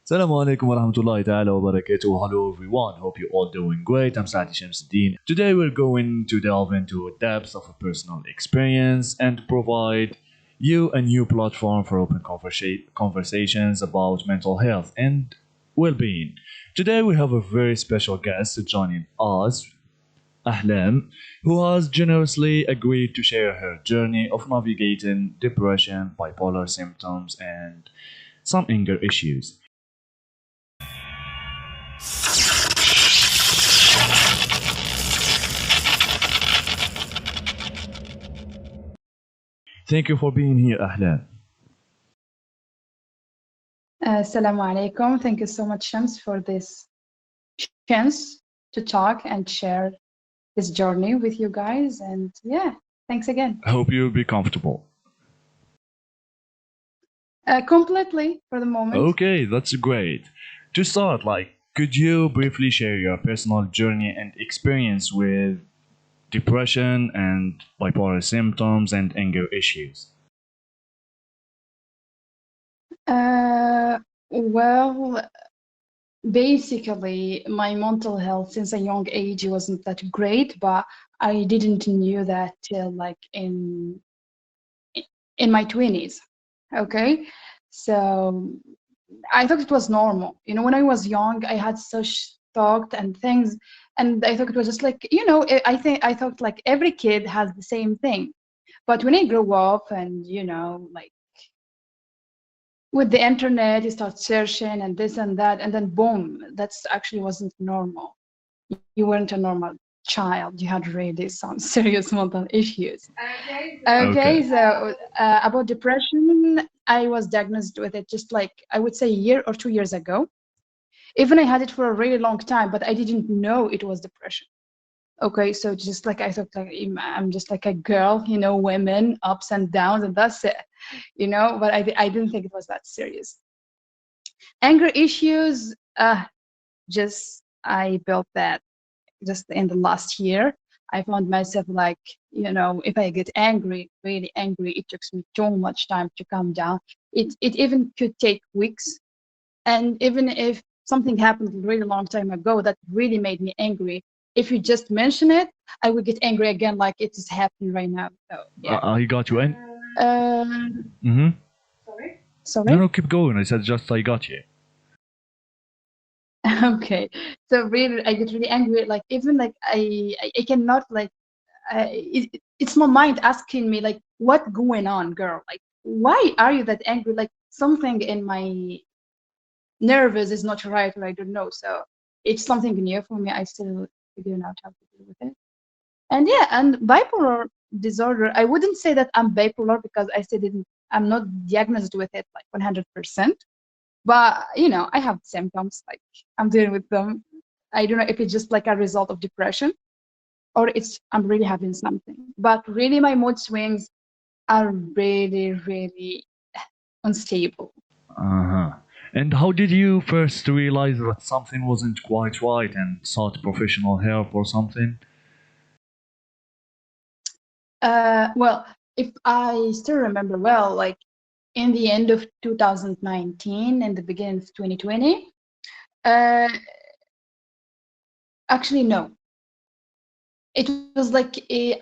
Assalamu alaikum wa rahmatullahi ta'ala wa barakatuh. Hello everyone, hope you all doing great. I'm Saadi Ddine. Today we're going to delve into depths of a personal experience and provide you a new platform for open conversations about mental health and well-being. Today we have a very special guest joining us, Ahlem, who has generously agreed to share her journey of navigating depression, bipolar symptoms, and some anger issues. Thank you for being here, Ahlem. Assalamu alaikum. Thank you so much, Shams, for this chance to talk and share this journey with you guys. And yeah, thanks again. I hope you'll be comfortable. Completely for the moment. Okay, that's great. To start, could you briefly share your personal journey and experience with depression and bipolar symptoms and anger issues? Well, basically, my mental health since a young age wasn't that great, but I didn't knew that till in my 20s. Okay, so I thought it was normal. When I was young, I had such thoughts and things, and I thought it was just I thought like every kid has the same thing. But when I grew up and with the internet, you start searching and this and that, and then boom, that's actually wasn't normal. You weren't a normal child. You had really some serious mental issues. Okay. So about depression, I was diagnosed with it just I would say a year or 2 years ago. Even I had it for a really long time, but I didn't know it was depression. Okay, so just I thought I'm just like a girl, women, ups and downs, and that's it, but I didn't think it was that serious. Anger issues, just I built that just in the last year. I found myself if I get angry, really angry, it takes me too much time to calm down. It even could take weeks. And even if something happened a really long time ago that really made me angry, if you just mention it, I would get angry again like it is happening right now. So yeah. I got you. And Sorry? No, keep going. I said just I got you. Okay, so really I get really angry, even I cannot it's my mind asking me what going on, girl, why are you that angry, something in my nervous is not right, or I don't know. So it's something new for me. I still figuring out how to deal with it. And yeah, and bipolar disorder, I wouldn't say that I'm bipolar because I'm not diagnosed with it 100%. But I have symptoms, I'm dealing with them. I don't know if it's just a result of depression or I'm really having something. But really my mood swings are really, really unstable. Uh-huh. And how did you first realize that something wasn't quite right and sought professional help or something? Well, if I still remember well, in the end of 2019 and the beginning of 2020, actually no. It was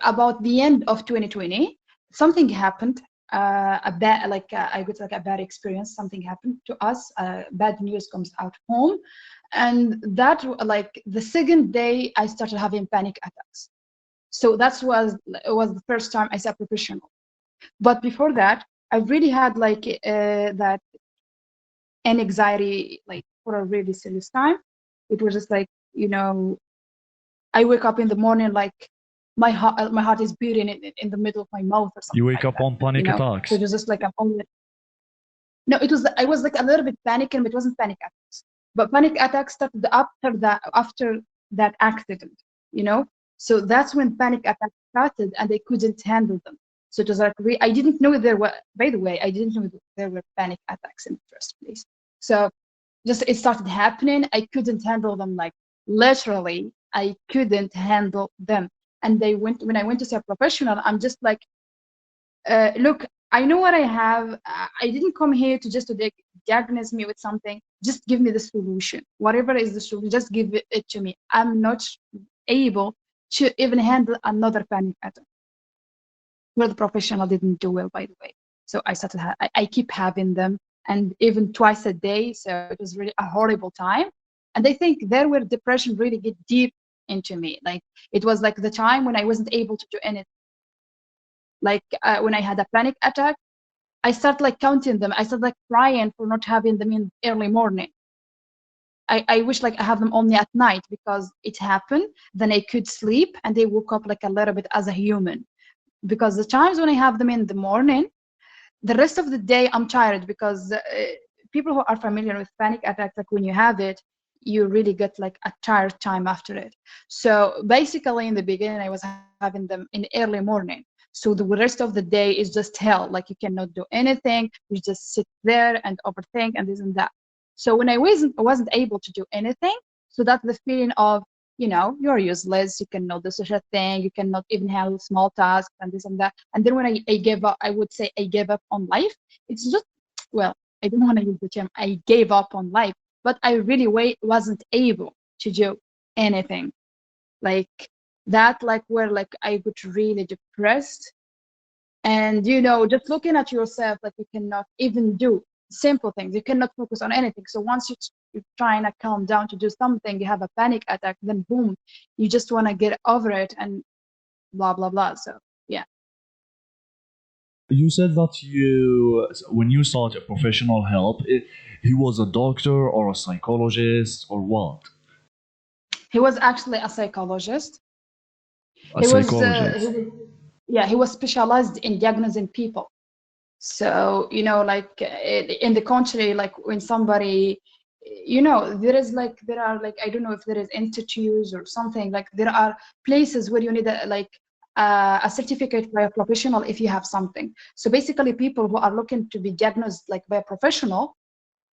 about the end of 2020, something happened. A bad I got a bad experience. Something happened to us. Bad news comes out home, and that the second day I started having panic attacks. So it was the first time I saw a professional. But before that, I really had that anxiety for a really serious time. It was just I wake up in the morning my heart is beating in the middle of my mouth or something. You wake up on panic attacks. So it was just I'm only. No, I was a little bit panicking, but it wasn't panic attacks. But panic attacks started after that accident, So that's when panic attacks started, and I couldn't handle them. So it was I didn't know there were. By the way, I didn't know there were panic attacks in the first place. So just it started happening. I couldn't handle them. Literally, I couldn't handle them. And when I went to see a professional, I'm just look, I know what I have. I didn't come here to just to diagnose me with something. Just give me the solution. Whatever is the solution, just give it to me. I'm not able to even handle another panic attack. Well, the professional didn't do well, by the way. So I started. I keep having them, and even twice a day. So it was really a horrible time. And I think there where depression really get deep into me. Like it was like the time when I wasn't able to do anything. Like when I had a panic attack, I start like counting them. I start like crying for not having them in early morning. I wish like I have them only at night because it happened. Then I could sleep and they woke up like a little bit as a human. Because the times when I have them in the morning, the rest of the day I'm tired because people who are familiar with panic attacks, like when you have it, you really get like a tired time after it. So basically in the beginning, I was having them in the early morning. So the rest of the day is just hell. Like you cannot do anything. You just sit there and overthink and this and that. So when I wasn't able to do anything, so that's the feeling of, you know, you're useless. You cannot do such a thing. You cannot even handle small tasks and this and that. And then when I gave up, I would say I gave up on life. It's just, well, I don't want to use the term I gave up on life, but I really wasn't able to do anything. Like that, like where like I got really depressed. And you know, just looking at yourself, like you cannot even do simple things. You cannot focus on anything. So once you're trying to calm down to do something, you have a panic attack, then boom, you just want to get over it and blah blah blah. So yeah. You said that when you sought professional help, he was a doctor or a psychologist or what? He was actually a psychologist. A He was, psychologist. yeah, he was specialized in diagnosing people. So, you know, like in the country, like when somebody, you know, there are like, I don't know if there is institutes or something, like there are places where you need a certificate by a professional if you have something. So basically people who are looking to be diagnosed like by a professional,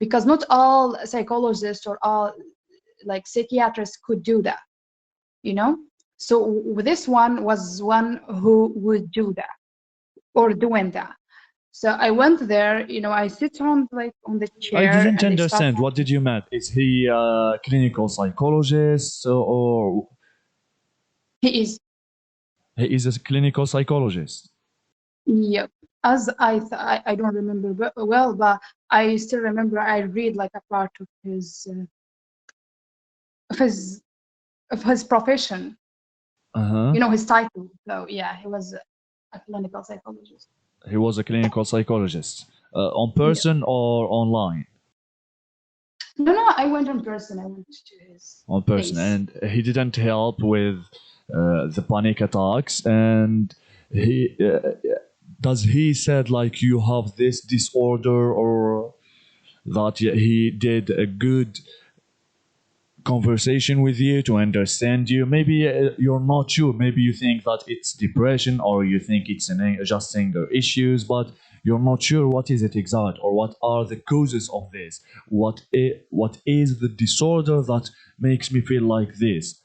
because not all psychologists or all like psychiatrists could do that, you know? So this one was one who would do that or doing that. So I went there, you know, I sit on like on the I chair didn't and they start. understand. What did you mean? Is he a clinical psychologist or He is, he is a clinical psychologist? yep. As I don't remember well, but I still remember I read like a part of of his of his profession, Uh-huh. you know, his title. So yeah, he was a clinical psychologist. He was a clinical psychologist. On Yeah. person or online? No, no, I went in person. I went to his On person. place. And he didn't help with the panic attacks. And he does he said like you have this disorder or that he did a good conversation with you to understand you. Maybe you're not sure. Maybe you think that it's depression or you think it's just anger issues, but you're not sure what is it exact or what are the causes of this. What is the disorder that makes me feel like this?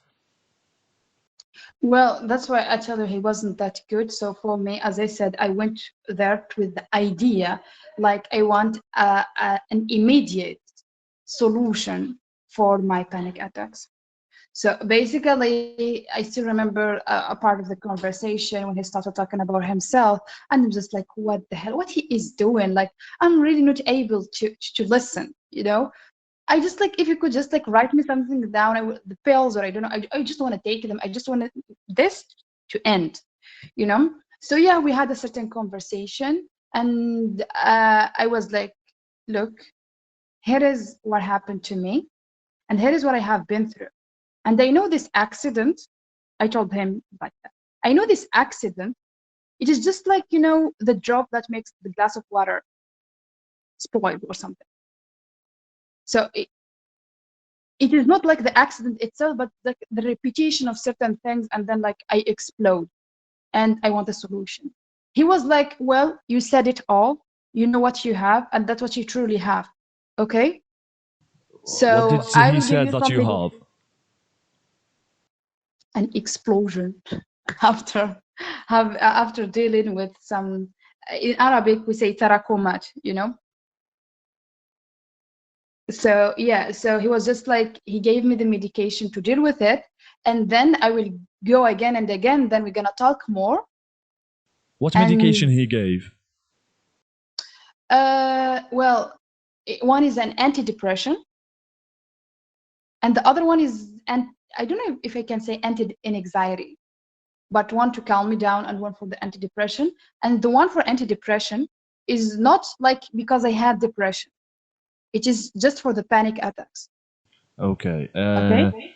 Well, that's why I tell you he wasn't that good. So for me, as I said, I went there with the idea, like I want an immediate solution for my panic attacks. So basically, I still remember a part of the conversation when he started talking about himself, and I'm just like, what the hell? What he is doing? Like, I'm really not able to listen, you know? I just like if you could just like write me something down, the pills or I don't know. I just want to take them. I just want this to end, you know. So yeah, we had a certain conversation, and I was like, look, here is what happened to me, and here is what I have been through. And I know this accident. I told him like that. I know this accident. It is just like you know the drop that makes the glass of water spoil or something. So it is not like the accident itself, but the repetition of certain things, and then like I explode, and I want a solution. He was like, "Well, you said it all. You know what you have, and that's what you truly have. Okay, What did so I he will give said you that you something, have? an explosion, after after dealing with some in Arabic we say tarakumat, you know. So yeah, so he was just like, he gave me the medication to deal with it, and then I will go again and again, then we're gonna talk more. What medication he gave? Well, one is an antidepressant, and the other one is, and I don't know if I can say anti-anxiety, but one to calm me down and one for the antidepressant. And the one for antidepressant is not like because I had depression. It is just for the panic attacks. Okay. Okay.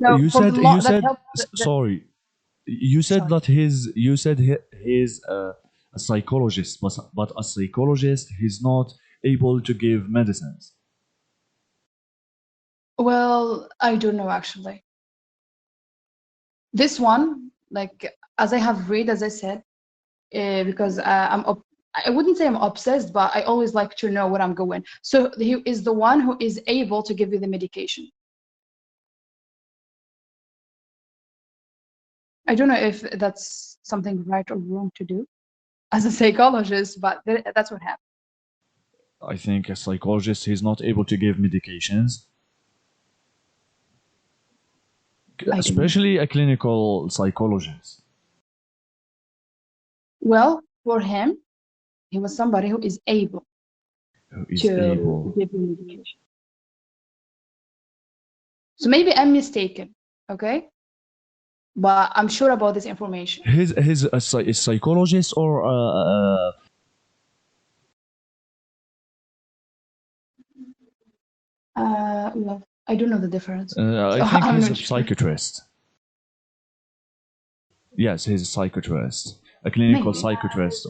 So you for said the you that said helps sorry. You said sorry. that he's a psychologist, but a psychologist he's not able to give medicines. Well, I don't know actually. This one, like as I have read, as I said, because I wouldn't say I'm obsessed, but I always like to know where I'm going. So he is the one who is able to give you the medication. I don't know if that's something right or wrong to do as a psychologist, but that's what happened. I think a psychologist he's not able to give medications, especially a clinical psychologist. Well, for him, he was somebody who is able to give you medication. So maybe I'm mistaken, okay? But I'm sure about this information. He's a psychologist or well, I don't know the difference. I think he's a psychiatrist. Yes, he's a psychiatrist, a clinical psychiatrist.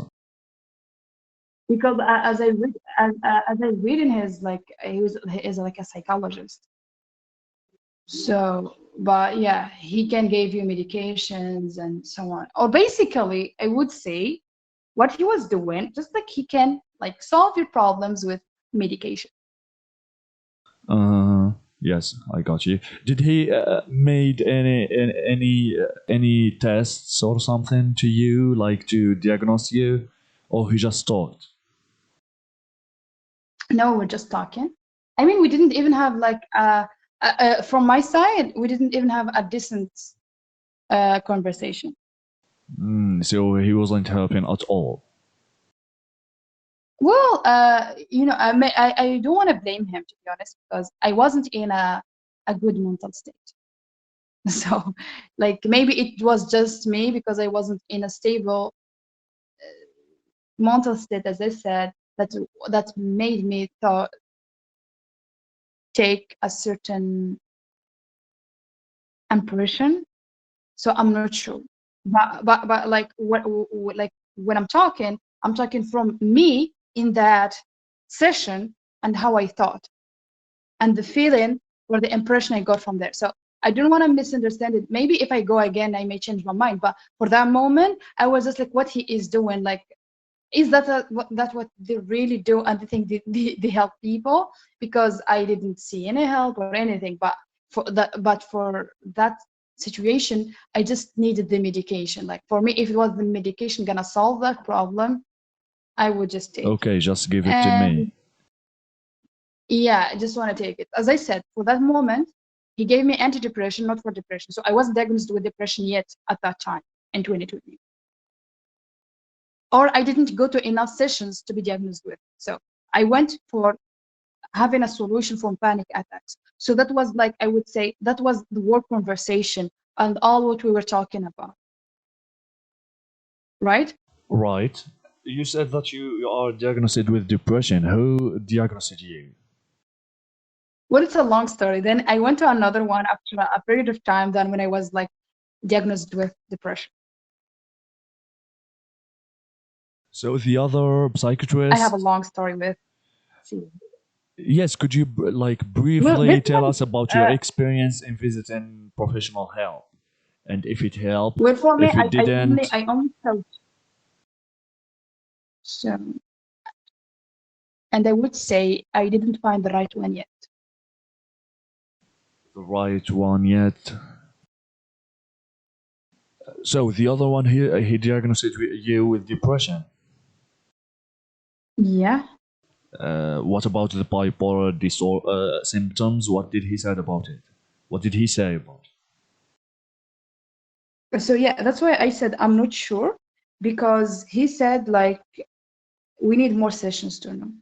Because as I read in his, like, he is like a psychologist. So, but yeah, he can give you medications and so on. Or basically, I would say what he was doing, just like he can like solve your problems with medication. Yes, I got you. Did he made any tests or something to you, like to diagnose you, or he just talked? No, we're just talking. I mean, we didn't even have like from my side, we didn't even have a decent conversation. So he wasn't helping at all. Well, you know, I don't want to blame him, to be honest, because I wasn't in a good mental state. So, like, maybe it was just me because I wasn't in a stable mental state, as I said, that made me take a certain impression. So I'm not sure, but like like when I'm talking from me in that session and how I thought and the feeling or the impression I got from there. So I don't want to misunderstand it. Maybe if I go again, I may change my mind. But for that moment, I was just like, what he is doing, like, is that what they really do? And they think they help people? Because I didn't see any help or anything. But for that situation, I just needed the medication. Like for me, if it was the medication gonna solve that problem, I would just take it. Okay, just give it to me. Yeah, I just want to take it. As I said, for that moment, he gave me antidepressant, not for depression. So I wasn't diagnosed with depression yet at that time in 2020. Or I didn't go to enough sessions to be diagnosed with. So I went for having a solution for panic attacks. So that was like, I would say, that was the work conversation and all what we were talking about. Right? Right. You said that you are diagnosed with depression. Who diagnosed you? Well, it's a long story. Then I went to another one after a period of time than when I was like diagnosed with depression. So the other psychiatrist. I have a long story with. Yes, could you like briefly tell us about your experience in visiting professional help, and if it helped? Well, for me, if it didn't, I only felt so, and I would say I didn't find the right one yet. The right one yet. So the other one, he diagnosed you with depression. Yeah. What about the bipolar disorder symptoms? What did he say about it? What did he say about it? So yeah, that's why I said I'm not sure, because he said like we need more sessions to know,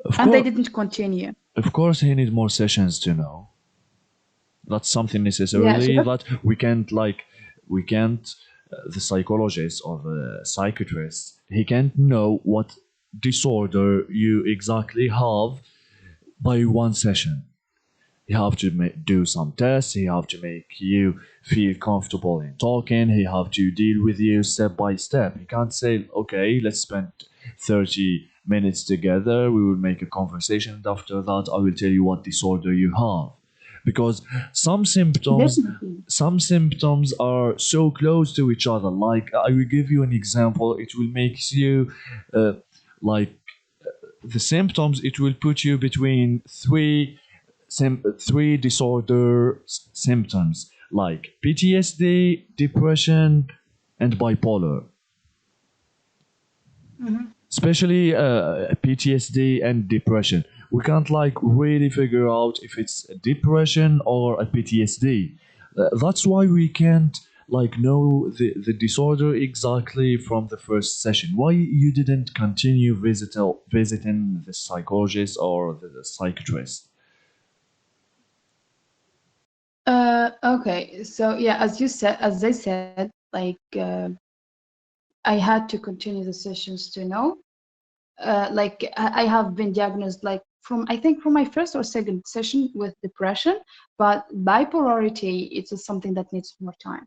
Of and they course, didn't continue. of course, he needs more sessions to know. That's something Yeah. So necessarily that we can't the psychologist or the psychiatrist, he can't know what disorder you exactly have by one session. He have to do some tests. He have to make you feel comfortable in talking. He have to deal with you step by step. He can't say, okay, let's spend 30 minutes together. We will make a conversation, and after that I will tell you what disorder you have. Because some symptoms definitely. some symptoms are so close to each other. Like, I will give you an example. It will make you like the symptoms, it will put you between three disorder symptoms like PTSD, depression, and bipolar. Especially PTSD and depression. We can't like really figure out if it's a depression or a PTSD. That's why we can't like know the disorder exactly from the first session. Why you didn't continue visiting the psychologist or the psychiatrist? Okay. So yeah, as they said, like I had to continue the sessions to know. Like I have been diagnosed like from I think from my first or second session with depression, but bipolarity it's just something that needs more time.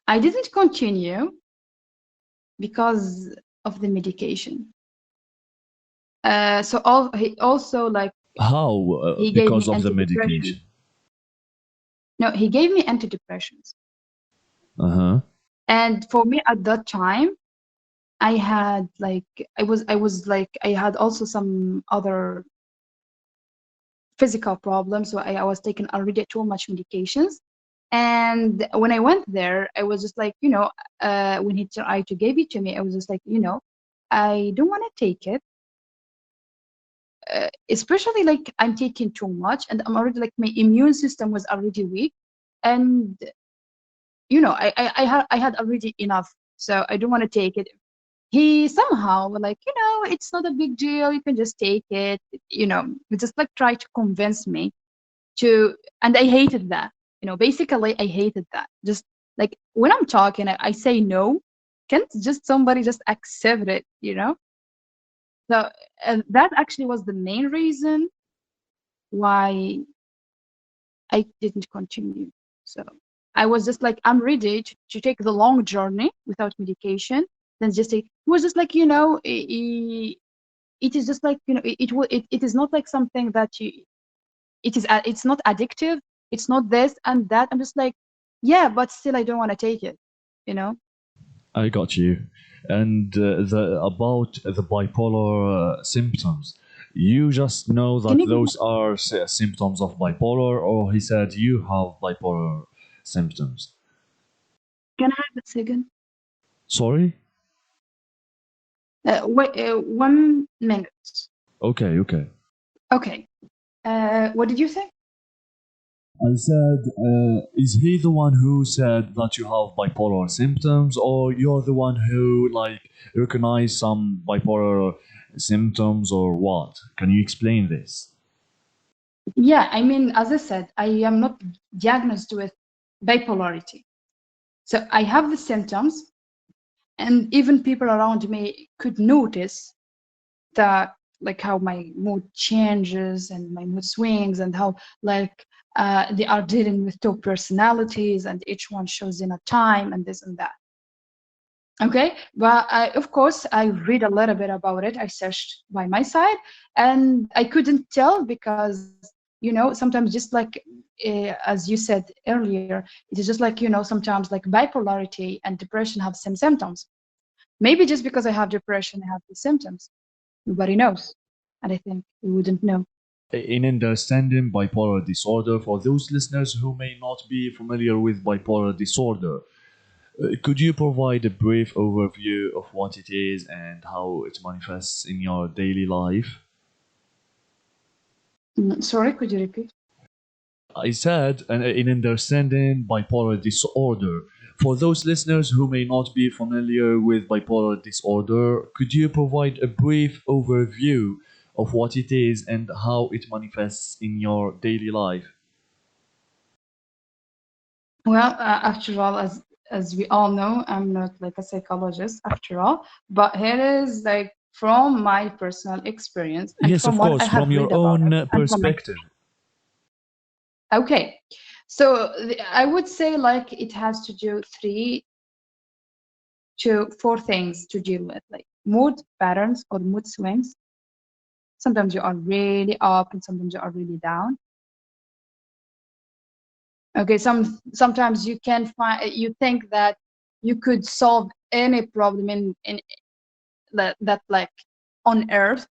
I didn't continue because of the medication. So he also like How? he gave me Because of the antidepressants. medication. No, he gave me antidepressants, Uh huh. and for me at that time, I had like I was like I had also some other physical problems, so I was taking already too much medications. And when I went there, I was just like, when he tried to give it to me, I was just like, I don't want to take it, especially like I'm taking too much, and I'm already like my immune system was already weak, and I had already enough, so I don't want to take it. He somehow like, it's not a big deal, you can just take it, he just like try to convince me to, and I hated that. Basically I hated that. Just like when I'm talking, I say no. Can't just somebody just accept it? So that actually was the main reason why I didn't continue. So I was just like, I'm ready to take the long journey without medication. Then just take, it was just like, it is just like, it is not like something that it's not addictive, it's not this and that. I'm just like, yeah, but still I don't want to take it you know I got you. And the about the bipolar symptoms, you just know can that you give me, those are symptoms of bipolar, or he said you have bipolar symptoms. can I have a second? Sorry. Wait, 1 minute. Okay, okay. Okay. What did you say? I said, is he the one who said that you have bipolar symptoms, or you're the one who like recognize some bipolar symptoms, or what? Can you explain this? Yeah, I mean, as I said, I am not diagnosed with bipolarity, so I have the symptoms, and even people around me could notice that, like how my mood changes and my mood swings, and how like they are dealing with two personalities and each one shows in a time and this and that. Okay, but of course I read a little bit about it, I searched by my side, and I couldn't tell because sometimes just like as you said earlier, it is just like sometimes like bipolarity and depression have same symptoms. Maybe just because I have depression I have the symptoms. Nobody knows. And I think we wouldn't know. In understanding bipolar disorder, for those listeners who may not be familiar with bipolar disorder, Could you provide a brief overview of what it is and how it manifests in your daily life? Sorry, could you repeat? I said, in understanding bipolar disorder. For those listeners who may not be familiar with bipolar disorder, could you provide a brief overview of what it is and how it manifests in your daily life? Well, after all, as we all know, I'm not like a psychologist after all, but here is like from my personal experience and Yes, from of what I course, have from your read about it own and from my perspective. okay. So I would say like it has to do 3 to 4 things to deal with, like mood patterns or mood swings. Sometimes you are really up and sometimes you are really down. Okay, sometimes you can find you think that you could solve any problem in that like on earth,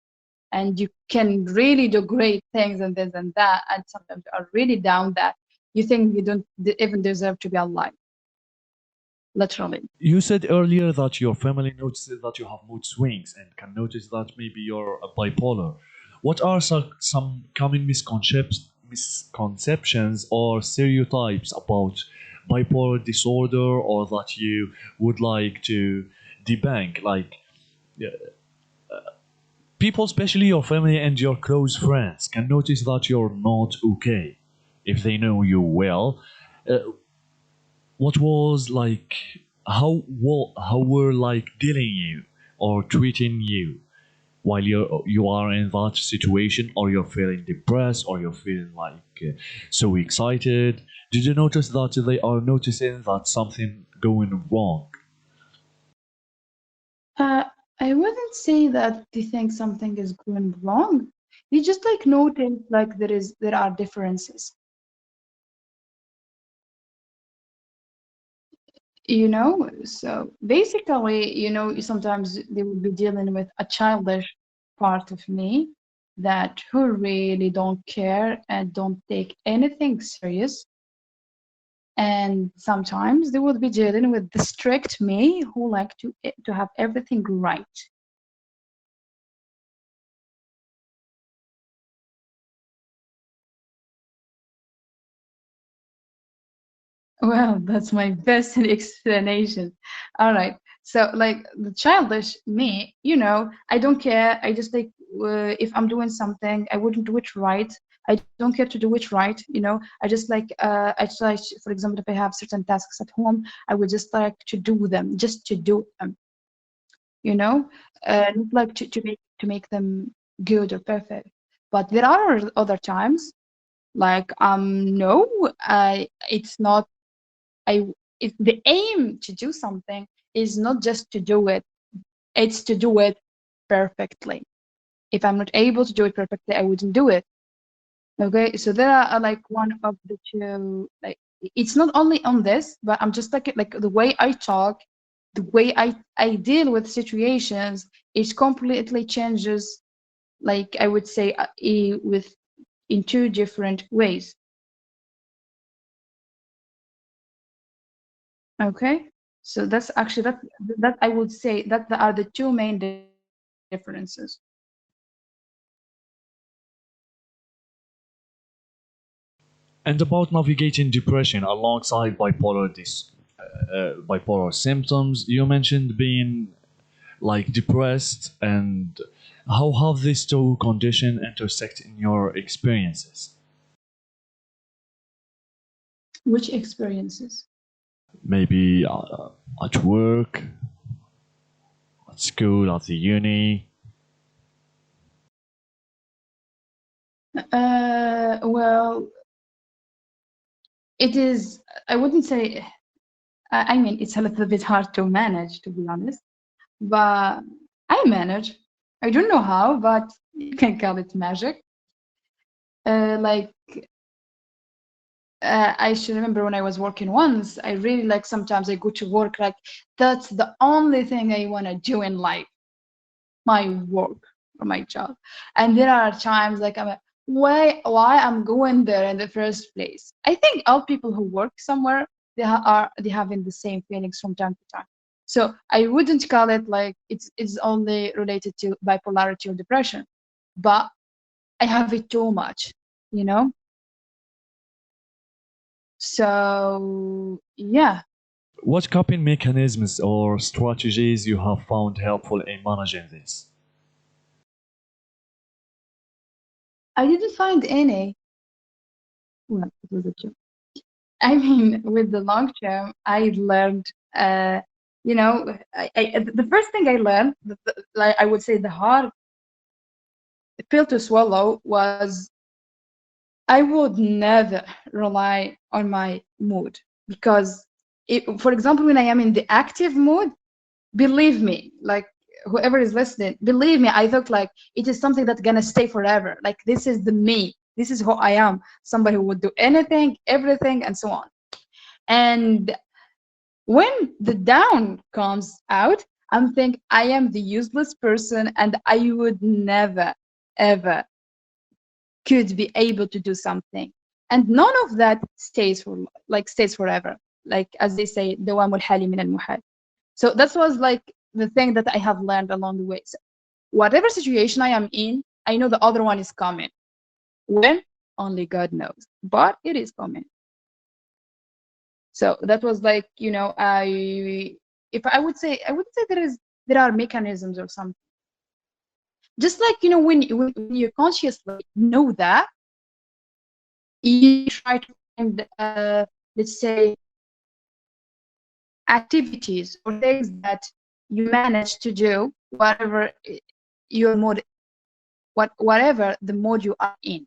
and you can really do great things and this and that, and sometimes you are really down that you think you don't even deserve to be alive, literally. You said earlier that your family notices that you have mood swings and can notice that maybe you're a bipolar. What are some common misconceptions or stereotypes about bipolar disorder, or that you would like to debunk? Like, yeah, people, especially your family and your close friends, can notice that you're not okay if they know you well. Uh, what was like how were like dealing you or treating you while you are in that situation, or you're feeling depressed, or you're feeling like so excited? Did you notice that they are noticing that something going wrong? uh, I wouldn't say that they think something is going wrong. They just like notice like there are differences, you know. So basically, you know, sometimes they will be dealing with a childish part of me that who really don't care and don't take anything serious, and sometimes they will be dealing with the strict me who like to have everything right. Well, that's my best explanation. All right. So, like the childish me, you know, I don't care. I just like if I'm doing something, I wouldn't do it right. I don't care to do it right. You know, I just like I just like, for example, if I have certain tasks at home, I would just like to do them, just to do them. You know, not like to make them good or perfect. But there are other times, like no, I it's not I it, the aim to do something is not just to do it, it's to do it perfectly. If I'm not able to do it perfectly, I wouldn't do it. Okay, so there are like one of the two, like it's not only on this, but I'm just like the way I talk, the way I deal with situations, it completely changes, like I would say with in 2 different ways. Okay, so that's actually that I would say that are the two main differences. And about navigating depression alongside bipolar symptoms, you mentioned being like depressed, and how have these two conditions intersect in your experiences? Which experiences? Maybe at work, at school, at the uni. Well, it is. I wouldn't say. I mean, it's a little bit hard to manage, to be honest. But I manage. I don't know how, but you can call it magic. Like I should remember when I was working once. I really like sometimes I go to work like that's the only thing I want to do in life, my work or my job. And there are times like I'm like, why I'm going there in the first place. I think all people who work somewhere they having the same feelings from time to time. So I wouldn't call it like it's only related to bipolarity or depression, but I have it too much, you know. So yeah, What coping mechanisms or strategies you have found helpful in managing this? I didn't find any. Well, it was a joke. I mean, with the long term, I learned, you know, the first thing I learned, like I would say the hard pill to swallow was I would never rely on my mood because, for example, when I am in the active mood, believe me, like whoever is listening, believe me, I thought like it is something that's gonna stay forever. Like this is the me. This is who I am. Somebody who would do anything, everything, and so on. And when the down comes out, I'm thinking I am the useless person and I would never, ever could be able to do something. And none of that stays forever. Like as they say, دوام الحال من المحال. So that was like the thing that I have learned along the way. So whatever situation I am in, I know the other one is coming. When? Only God knows. But it is coming. So that was like, if I would say, I would say there are mechanisms or something. Just like, when you consciously know that, you try to find, let's say, activities or things that you manage to do, whatever your mode, whatever the mode you are in.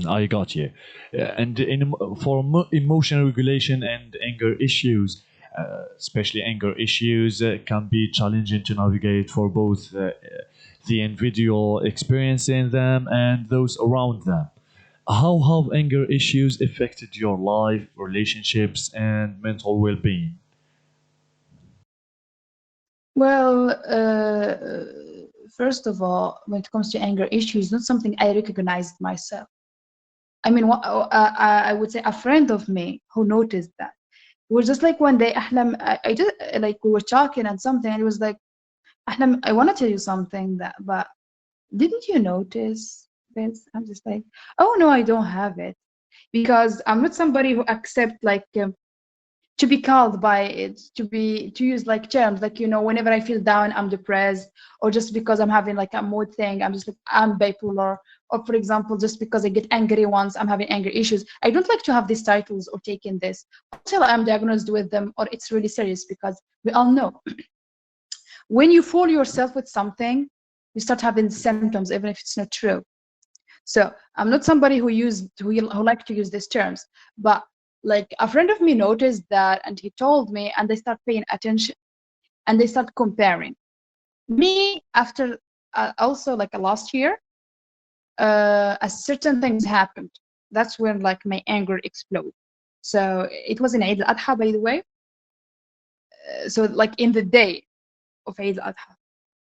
I got you. And for emotional regulation and anger issues, especially anger issues, can be challenging to navigate for both the individual experiencing them and those around them. How have anger issues affected your life, relationships, and mental well being? Well, first of all, when it comes to anger issues, not something I recognized myself. I mean, I would say a friend of me who noticed that. It was just like one day, Ahlem, I just like we were talking and something, and it was like, Ahlem, I want to tell you something but didn't you notice this? I'm just like, oh no, I don't have it because I'm not somebody who accept like to be called by it, to use like terms like, whenever I feel down, I'm depressed, or just because I'm having like a mood thing, I'm just like, I'm bipolar, or for example, just because I get angry once, I'm having anger issues. I don't like to have these titles or taking this until I'm diagnosed with them or it's really serious, because we all know when you fool yourself with something, you start having symptoms even if it's not true. So I'm not somebody who like to use these terms, but like a friend of me noticed that and he told me, and they start paying attention and they start comparing me after also like last year. A certain things happened. That's when like my anger exploded. So it was in Eid al-Adha, by the way. So like in the day of Eid al-Adha.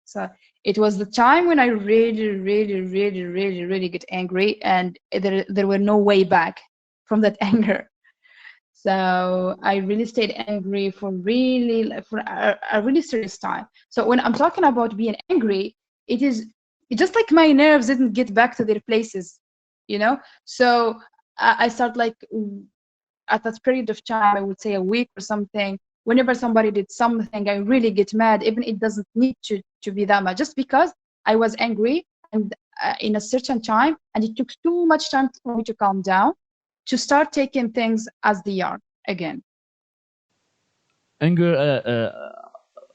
So it was the time when I really, really, really, really, really get angry, and there were no way back from that anger. So I really stayed angry for a really serious time. So when I'm talking about being angry, it's just like my nerves didn't get back to their places, So I start like at that period of time, I would say a week or something. Whenever somebody did something, I really get mad, even it doesn't need to be that much, just because I was angry and in a certain time, and it took too much time for me to calm down, to start taking things as they are again. Anger,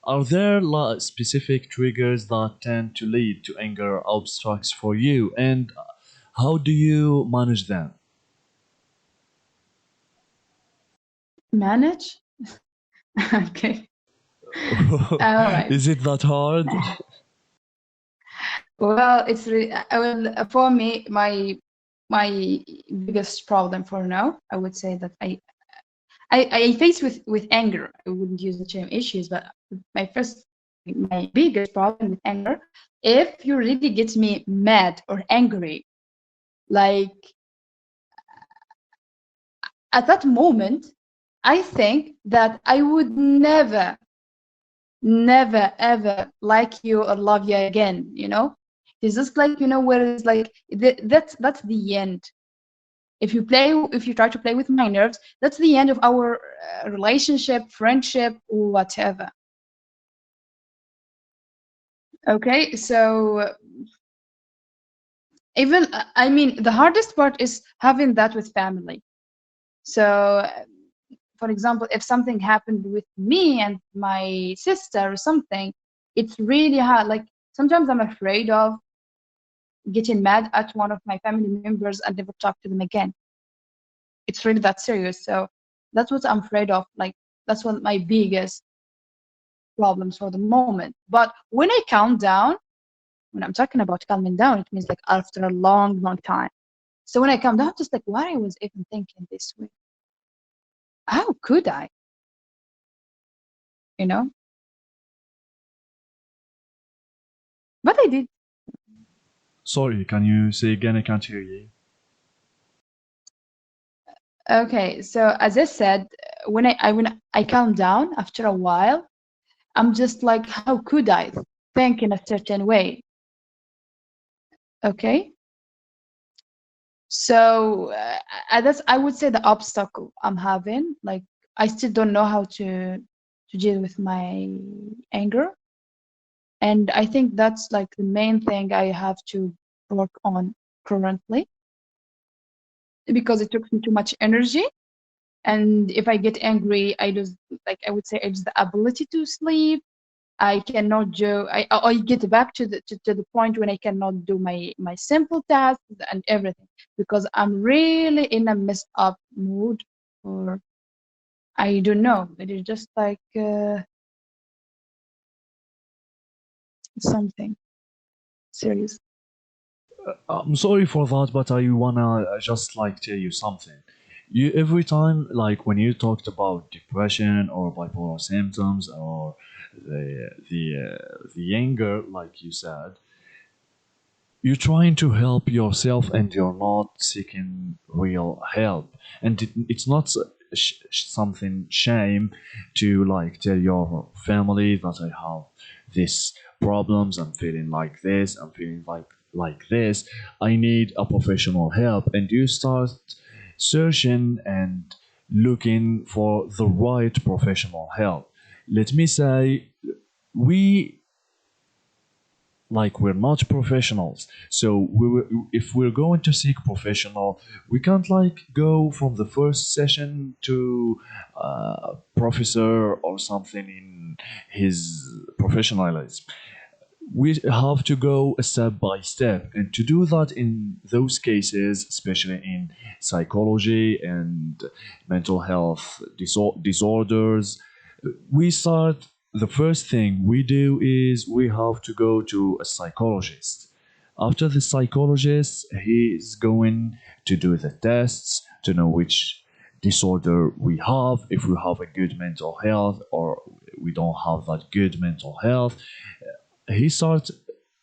are there specific triggers that tend to lead to anger obstructs for you, and how do you manage them? Manage? Okay. All right. Is it that hard? Well, it's really, for me, my biggest problem for now, I would say that I face with anger. I wouldn't use the term issues, but my biggest problem with anger, if you really get me mad or angry, like at that moment, I think that I would never ever like you or love you again, you know. It's just like, you know, where it's like that's the end. If you try to play with my nerves, that's the end of our relationship, friendship, whatever. Okay, so even, I mean, the hardest part is having that with family. So for example, if something happened with me and my sister or something, it's really hard. Like sometimes I'm afraid of getting mad at one of my family members and never talk to them again. It's really that serious. So that's what I'm afraid of. Like that's one of my biggest problems for the moment. But when I calm down, when I'm talking about calming down, it means like after a long time. So when I calm down, just like, why I was even thinking this way? How could I? You know? But I did. Sorry, can you say again? I can't hear you. Okay, so as I said, when I calm down after a while, I'm just like, how could I think in a certain way? Okay, so that's, I would say, the obstacle I'm having. Like I still don't know how to deal with my anger, and I think that's like the main thing I have to work on currently, because it took me too much energy. And if I get angry, I lose, like I would say, I lose the ability to sleep. I cannot do. I get back to the point when I cannot do my simple tasks and everything, because I'm really in a messed up mood, or I don't know. It is just like something serious. I'm sorry for that, but I wanna just like tell you something. You every time, like when you talked about depression or bipolar symptoms or the anger, like you said, you're trying to help yourself and you're not seeking real help. And it's not something shame to like tell your family that I have this problems, I'm feeling like this, I'm feeling like this, I need a professional help. And you start searching and looking for the right professional help. Let me say, we like we're not professionals, so if we're going to seek professional, we can't like go from the first session to professor or something in his professionalism. We have to go step by step, and to do that in those cases, especially in psychology and mental health disorders, we start, the first thing we do is we have to go to a psychologist. After the psychologist, he is going to do the tests to know which disorder we have, if we have a good mental health or we don't have that good mental health. He starts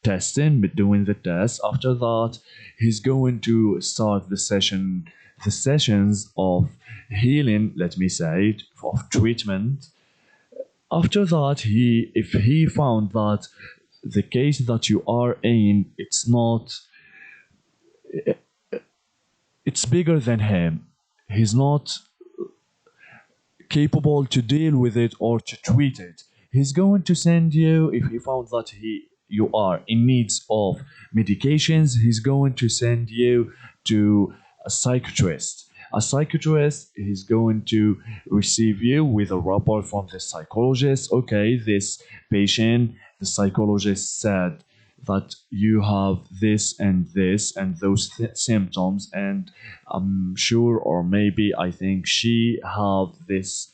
testing, doing the test. After that, he's going to start the sessions of healing, let me say it, of treatment. After that, if he found that the case that you are in, it's bigger than him, he's not capable to deal with it or to treat it, he's going to send you, if he found that you are in needs of medications, he's going to send you to a psychiatrist. A psychiatrist is going to receive you with a report from the psychologist. Okay, this patient, the psychologist said that you have this and those symptoms, and I'm sure, or maybe I think she have this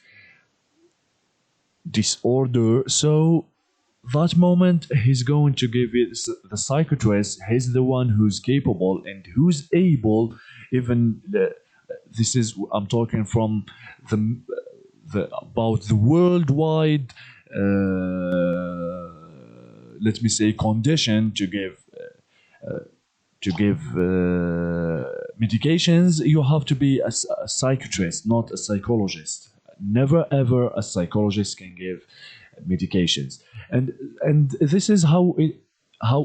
disorder. So that moment he's going to give it, the psychiatrist, he's the one who's capable and who's able, even this is, I'm talking from the about the worldwide let me say condition, to give medications, you have to be a psychiatrist, not a psychologist. Never ever a psychologist can give medications, and this is how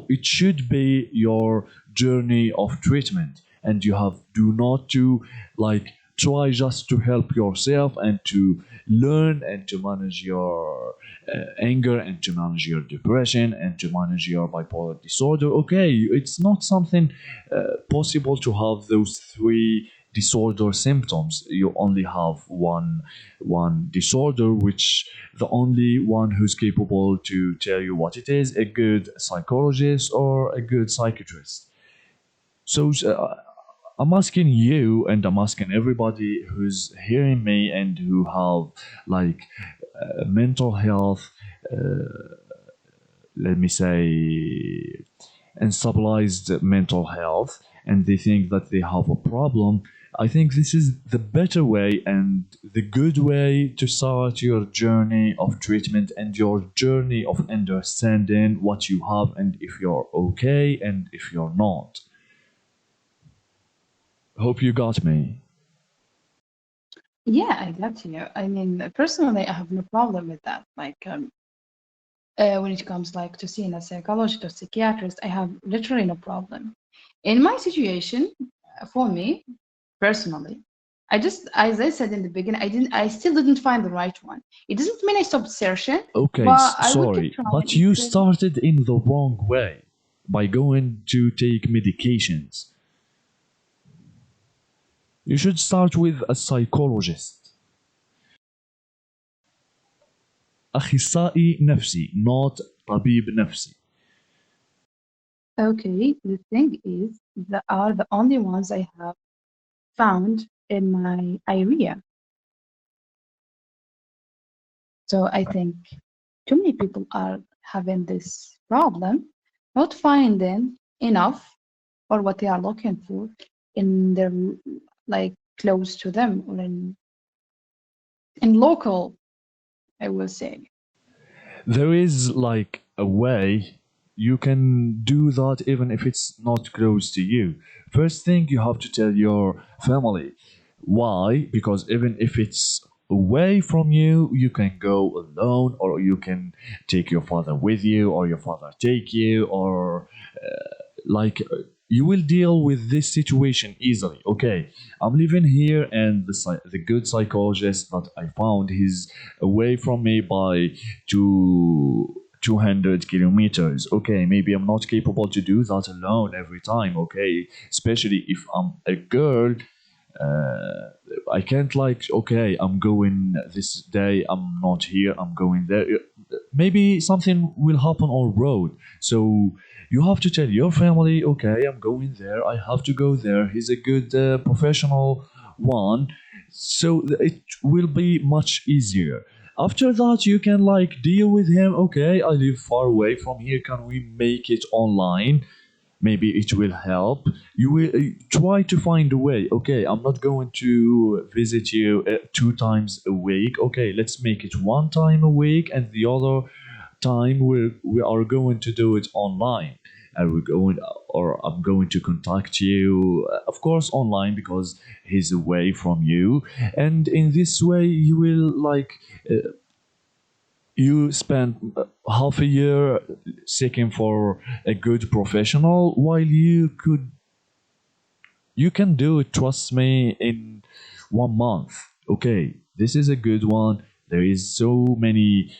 it should be your journey of treatment. And you have do not to like try just to help yourself and to learn and to manage your anger and to manage your depression and to manage your bipolar disorder. Okay, it's not something possible to have those three disorder symptoms. You only have one disorder, which the only one who's capable to tell you what it is, a good psychologist or a good psychiatrist. So I'm asking you, and I'm asking everybody who's hearing me and who have like mental health, let me say, instabilized mental health, and they think that they have a problem. I think this is the better way and the good way to start your journey of treatment and your journey of understanding what you have and if you're okay and if you're not. Hope you got me. Yeah, I got you. I mean, personally, I have no problem with that. Like, when it comes like to seeing a psychologist or psychiatrist, I have literally no problem. In my situation, for me personally, I just, as I said in the beginning, I still didn't find the right one. It doesn't mean I stopped searching, Okay, but I will keep sorry, trying but you instead. started in the wrong way by going to take medications. You should start with a psychologist. أخصائي نفسي, not طبيب نفسي. Okay, the thing is, that are the only ones I have found in my area. So I think too many people are having this problem, not finding enough or what they are looking for in their, like, close to them or in local, I will say. There is like a way you can do that even if it's not close to you. First thing, you have to tell your family. Why? Because even if it's away from you, you can go alone, or you can take your father with you, or your father take you, or like you will deal with this situation easily. Okay, I'm living here, and the good psychologist that I found, he's away from me by 200 kilometers. Okay, maybe I'm not capable to do that alone every time. Okay, especially if I'm a girl, uh, I can't like, okay, I'm going this day, I'm not here, I'm going there. Maybe something will happen on road. So you have to tell your family, okay, I'm going there, I have to go there. He's a good professional one. So it will be much easier. After that, you can like deal with him. Okay, I live far away from here. Can we make it online? Maybe it will help. You will try to find a way. Okay, I'm not going to visit you 2 times a week. Okay, let's make it 1 time a week, and the other time we are going to do it online. And we're going, or I'm going to contact you, of course, online, because he's away from you. And in this way, you will like you spend half a year seeking for a good professional, while you can do it, trust me, in 1 month. Okay, this is a good one. There is so many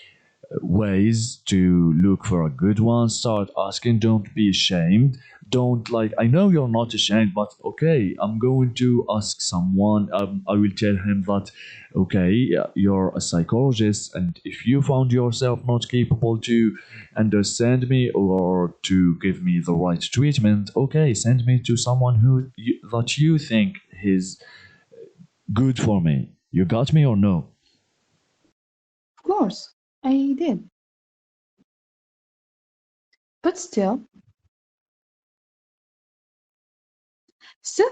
ways to look for a good one. Start asking, don't be ashamed. Don't like, I know you're not ashamed, but okay, I'm going to ask someone. I will tell him that, okay, yeah, you're a psychologist, and if you found yourself not capable to understand me or to give me the right treatment, okay, send me to someone that you think is good for me. You got me or no? Of course, I did. But still,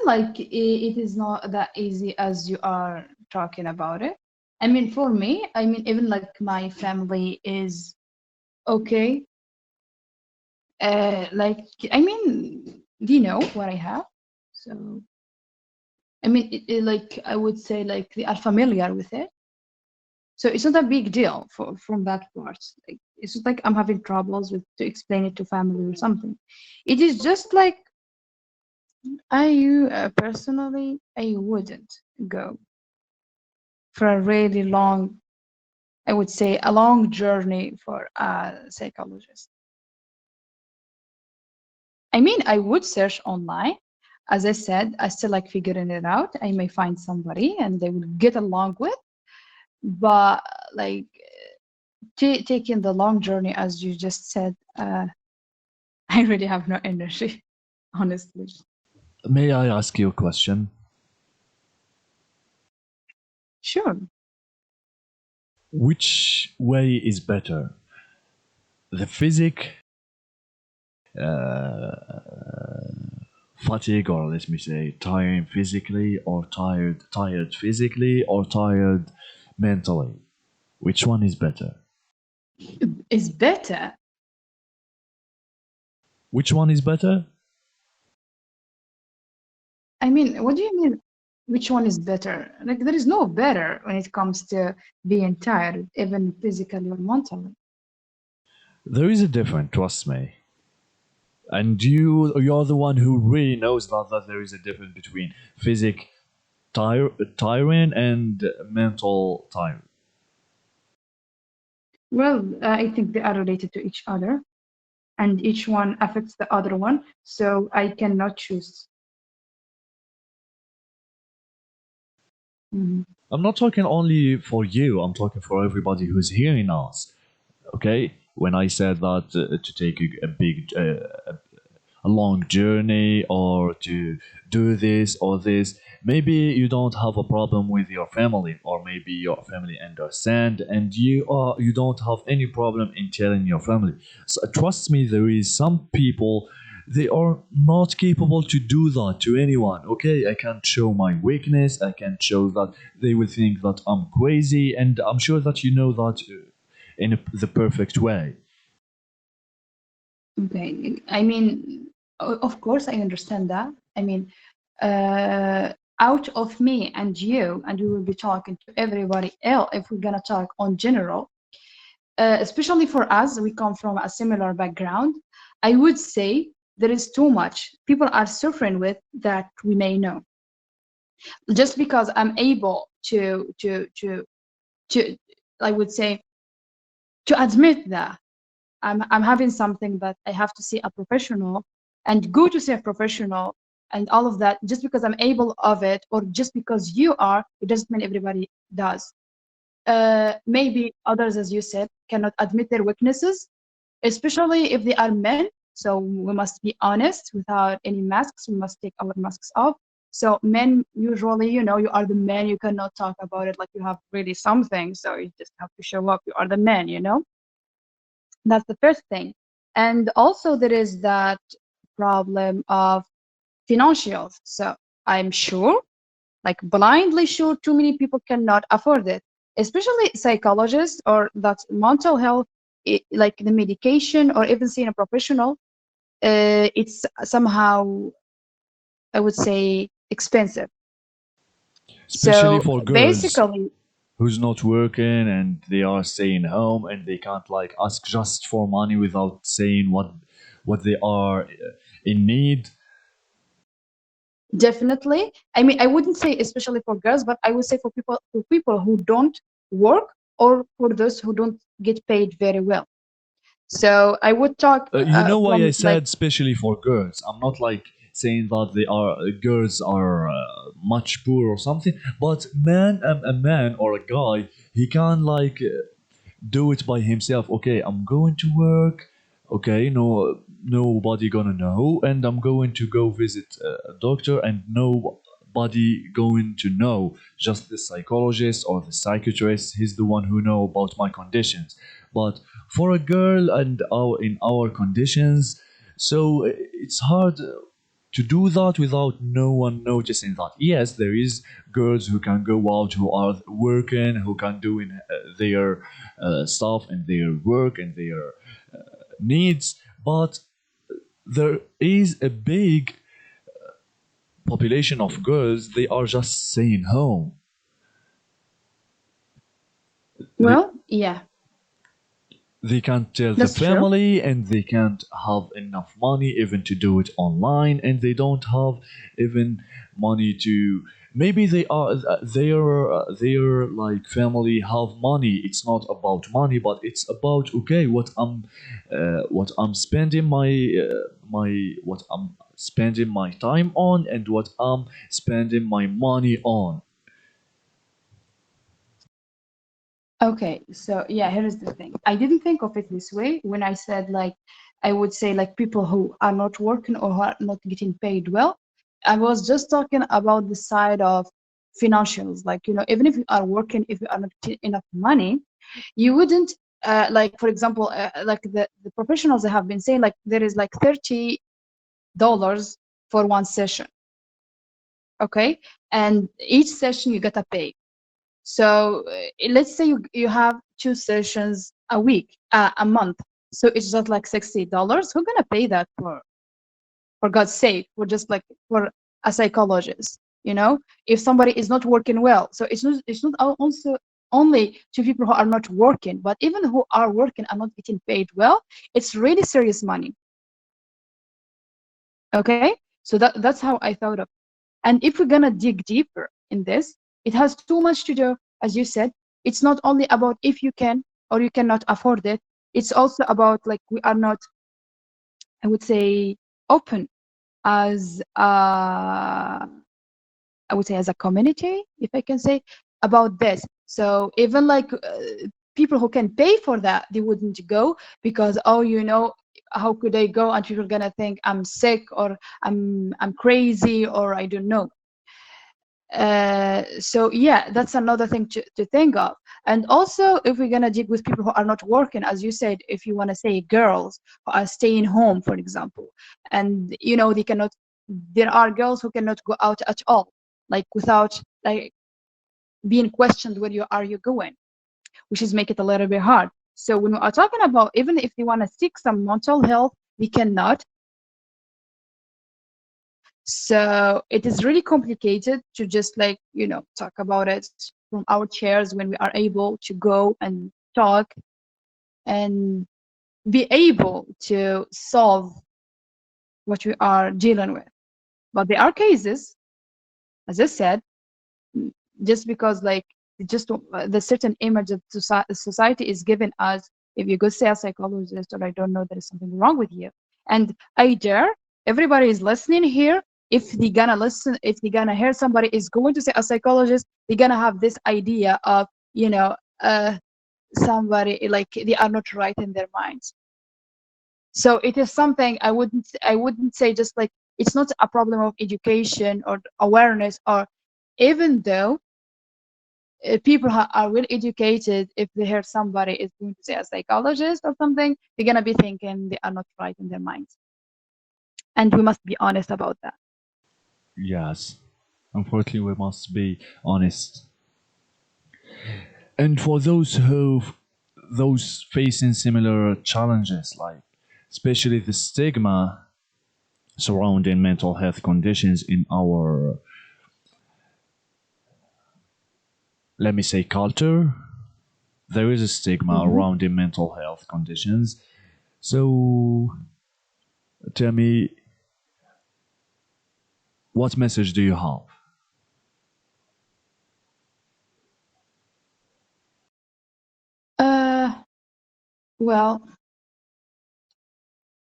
like, it is not that easy as you are talking about it. I mean, for me, I mean, even like my family is okay. Like, I mean, do you know what I have? So I mean, like I would say, like they are familiar with it, so it's not a big deal from that part. Like it's not like I'm having troubles with to explain it to family or something. It is just like personally, I wouldn't go for a really long, I would say, a long journey for a psychologist. I mean, I would search online. As I said, I still like figuring it out. I may find somebody and they will get along with, but like taking the long journey, as you just said, I really have no energy, honestly. May I ask you a question? Sure. Which way is better? The physic fatigue, or let me say tiring physically, or tired physically, or tired mentally? Which one is better? Is better. Which one is better? I mean, what do you mean? Which one is better? Like, there is no better when it comes to being tired, even physically or mentally. There is a difference, trust me. And you're the one who really knows that there is a difference between physic tiring and mental tiring. Well, I think they are related to each other, and each one affects the other one, so I cannot choose. Mhm. I'm not talking only for you, I'm talking for everybody who's hearing us. Okay? When I said that to take a big a long journey, or to do this or this, maybe you don't have a problem with your family, or maybe your family understand, and you don't have any problem in telling your family. So trust me, there is some people, they are not capable to do that to anyone. Okay, I can't show my weakness, I can't show that. They will think that I'm crazy, and I'm sure that you know that in the perfect way. Okay. I mean, of course, I understand that. I mean, out of me and you, and we will be talking to everybody else if we're gonna talk on general, especially for us, we come from a similar background. I would say there is too much people are suffering with that we may know. Just because I'm able to I would say to admit that I'm having something that I have to see a professional and go to see a professional and all of that, just because I'm able of it, or just because you are, it doesn't mean everybody does. Maybe others, as you said, cannot admit their weaknesses, especially if they are men. So we must be honest without any masks. We must take our masks off. So men usually, you are the man. You cannot talk about it like you have really something. So you just have to show up. You are the man. That's the first thing. And also there is that problem of financials. So I'm sure, like blindly sure, too many people cannot afford it, especially psychologists or that mental health, like the medication or even seeing a professional. It's somehow, I would say, expensive. Especially So for girls basically, who's not working and they are staying home, and they can't like ask just for money without saying what they are in need. definitely. I mean, I wouldn't say especially for girls, but I would say for people who don't work, or for those who don't get paid very well. So I would talk You know why I from like said especially for girls? I'm not like saying that they are girls are much poor or something, but a man or a guy, he can like do it by himself. Okay, I'm going to work. Okay, nobody gonna know, and I'm going to go visit a doctor, and nobody going to know. Just the psychologist or the psychiatrist. He's the one who know about my conditions. But for a girl and in our conditions, so it's hard to do that without no one noticing that. Yes, there is girls who can go out, who are working, who can do in their stuff and their work and their needs, but there is a big population of girls, they are just staying home. Well, yeah, They can't tell the that's true. family, and they can't have enough money even to do it online, and they don't have even money to, maybe they are their like family have money. It's not about money, but it's about, okay, what I'm spending my what I'm spending my time on, and what I'm spending my money on. Okay, so yeah, here is the thing. I didn't think of it this way when I said like I would say like people who are not working or who are not getting paid well. I was just talking about the side of financials. Like, you know, even if you are working, if you are not getting enough money, you wouldn't like for example, like the professionals have been saying like there is like $30 for one session. Okay, and each session you get a pay. So let's say you have two sessions a week, a month. So it's just like $60. Who's gonna pay that for God's sake? For just like for a psychologist, you know? If somebody is not working well, so it's not also only to people who are not working, but even who are working and not getting paid well, it's really serious money. Okay, so that's how I thought of. And if we're gonna dig deeper in this, it has too much to do, as you said. It's not only about if you can or you cannot afford it. It's also about like we are not, I would say, open as I would say as a community, if I can say, about this. So even like people who can pay for that, they wouldn't go because, oh, you know, how could I go and people are gonna think I'm sick or I'm crazy or I don't know. So yeah, that's another thing to think of. And also, if we're gonna dig with people who are not working, as you said, if you want to say girls who are staying home, for example, and you know they cannot, there are girls who cannot go out at all, like without like being questioned where you going, which is make it a little bit hard. So when we are talking about even if they want to seek some mental health, they cannot. So it is really complicated to just like, you know, talk about it from our chairs when we are able to go and talk and be able to solve what we are dealing with. But there are cases, as I said, just because like just the certain image that society is giving us, if you go see a psychologist or I don't know, there is something wrong with you. And I dare everybody is listening here, if they're gonna listen, if they're gonna hear somebody is going to see a psychologist, they're gonna have this idea of, you know, somebody like they are not right in their minds. So it is something I wouldn't say just like it's not a problem of education or awareness, or even though people are well educated, if they hear somebody is going to say a psychologist or something, they're gonna be thinking they are not right in their minds, and we must be honest about that. Yes, unfortunately, we must be honest. And for those facing similar challenges, like especially the stigma surrounding mental health conditions in our, let me say, culture, there is a stigma Mm-hmm. around the mental health conditions. So tell me, what message do you have? uh well,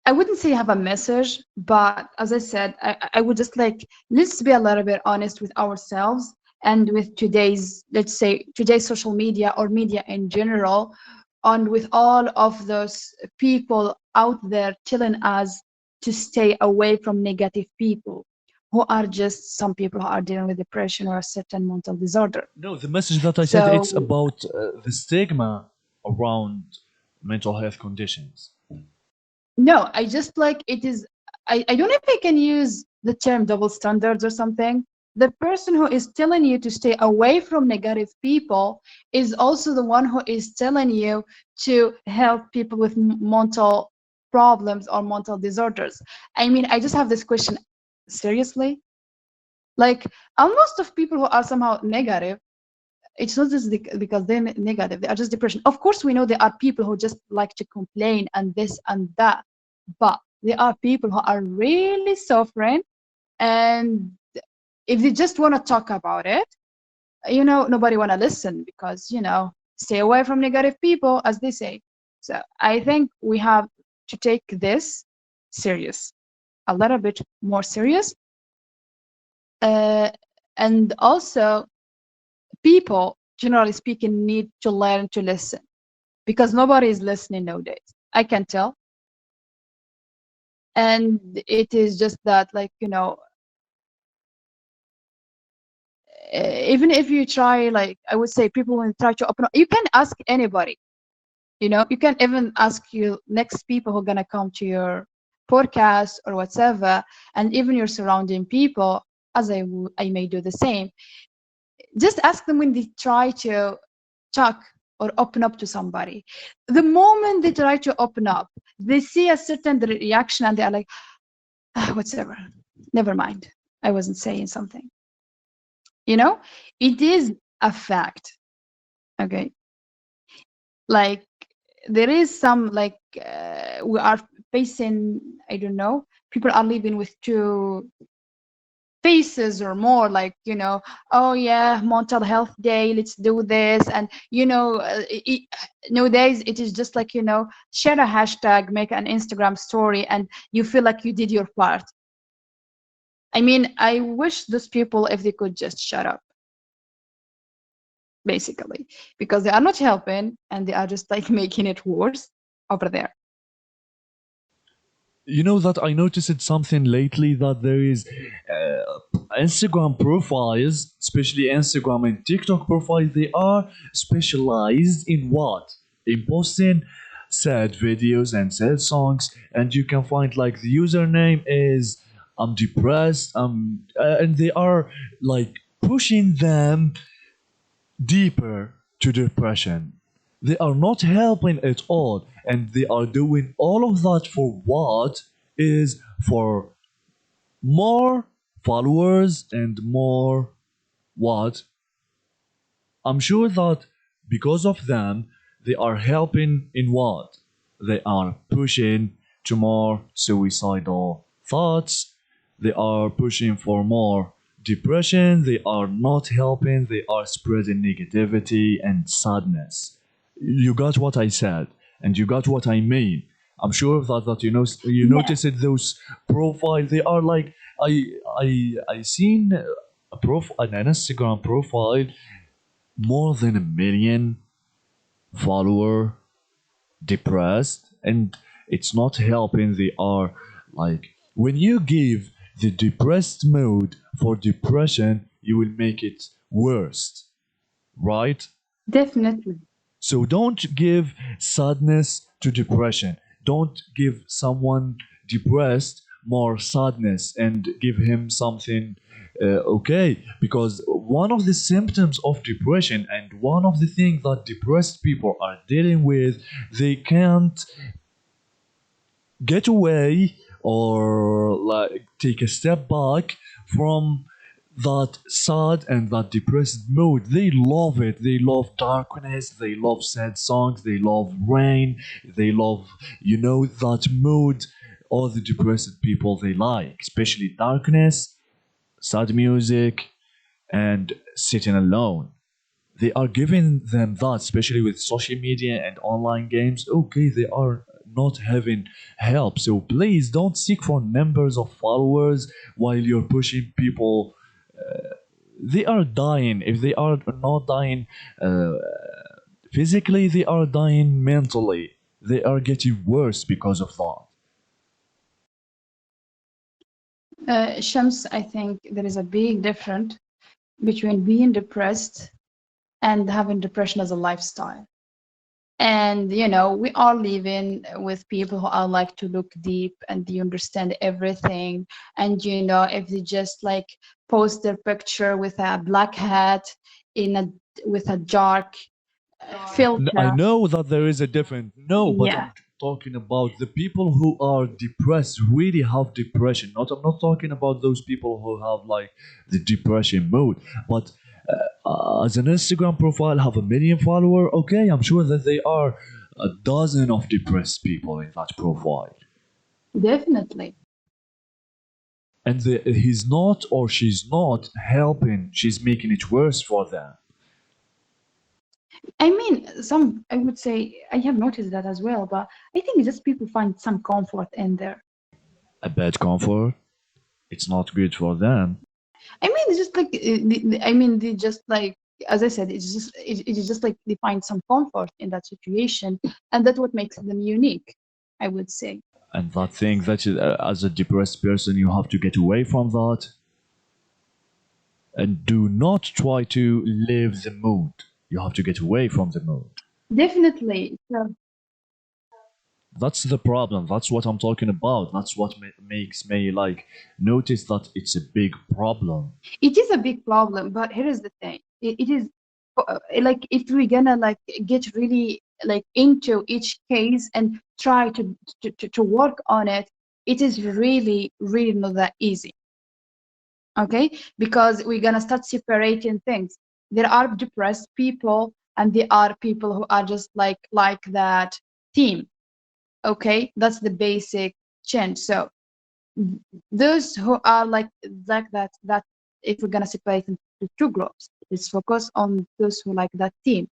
I wouldn't say have a message, but as I said, I would just like, let's be a little bit honest with ourselves and with today's, let's say, today's social media or media in general, and with all of those people out there telling us to stay away from negative people who are just some people who are dealing with depression or a certain mental disorder. No, the message that I said, it's So about the stigma around mental health conditions. no, I just like it is. I don't know if I can use the term double standards or something. The person who is telling you to stay away from negative people is also the one who is telling you to help people with mental problems or mental disorders. I mean, I just have this question. Seriously? Like, most of people who are somehow negative, it's not just because they're negative, they are just depression. Of course, we know there are people who just like to complain and this and that, but there are people who are really suffering, and if they just want to talk about it, nobody want to listen, because stay away from negative people, as they say. So I think we have to take this serious, a little bit more serious. And also, people, generally speaking, need to learn to listen, because nobody is listening nowadays, I can tell. And it is just that, like, even if you try, like, I would say, people when try to open up, you can ask anybody, you can even ask your next people who are going to come to your podcast or whatever, and even your surrounding people, as I may do the same. Just ask them when they try to talk or open up to somebody. The moment they try to open up, they see a certain reaction, and they are like, whatever, never mind, I wasn't saying something. It is a fact. Okay. Like, there is some, like, we are facing, I don't know, people are living with two faces or more, like, oh yeah, mental health day, let's do this. And nowadays it is just like, share a hashtag, make an Instagram story, and you feel like you did your part. I mean, I wish those people, if they could just shut up, basically, because they are not helping, and they are just like making it worse over there. You know that I noticed something lately, that there is Instagram profiles, especially Instagram and TikTok profiles, they are specialized in what? In posting sad videos and sad songs, and you can find like the username is I'm depressed, and they are like pushing them deeper to depression. They are not helping at all, and they are doing all of that for what? Is for more followers and more what? I'm sure that because of them, they are helping in what? They are pushing to more suicidal thoughts. They are pushing for more depression. They are not helping. They are spreading negativity and sadness. You got what I said, and you got what I mean. I'm sure that you Yeah. noticed those profiles. They are like I seen an Instagram profile more than 1 million follower, depressed, and it's not helping. They are like, when you give the depressed mode for depression, you will make it worse, right? Definitely. So don't give sadness to depression. Don't give someone depressed more sadness and give him something okay. Because one of the symptoms of depression, and one of the things that depressed people are dealing with, they can't get away or like take a step back from that sad and that depressed mood. They love it. They love darkness. They love sad songs. They love rain. They love, that mood. All the depressed people, they like, especially darkness, sad music, and sitting alone. They are giving them that, especially with social media and online games. Okay, they are not having help. So please don't seek for numbers of followers while you're pushing people. They are dying. If they are not dying uh, physically, they are dying mentally. They are getting worse because of that. Shams, I think there is a big difference between being depressed and having depression as a lifestyle. And we are living with people who are like to look deep, and they understand everything. And if they just like post their picture with a black hat in with a dark I filter. know that there is a difference. No, but Yeah. talking about the people who are depressed, really have depression. Not, I'm not talking about those people who have like the depression mood, but as an Instagram profile have a million follower. Okay, I'm sure that they are a dozen of depressed people in that profile, Definitely. and he's not or she's not helping. She's making it worse for them. I mean, I would say, I have noticed that as well, but I think just people find some comfort in there. A bad comfort. It's not good for them. I mean, it's just like, I mean, they just like, as I said, it is just like they find some comfort in that situation, and that's what makes them unique, I would say. And that thing that as a depressed person, you have to get away from that and do not try to live the mood. You have to get away from the mood. Definitely. So, That's the problem. That's what I'm talking about. That's what makes me like notice that it's a big problem. it is a big problem, but here is the thing. It is like if we're gonna like get really like into each case and try to work on it, it is really, really not that easy. Okay, because we're gonna start separating things. There are depressed people and there are people who are just like that team. Okay, that's the basic change. So those who are like that if we're gonna separate into two groups, let's focus on those who like that team.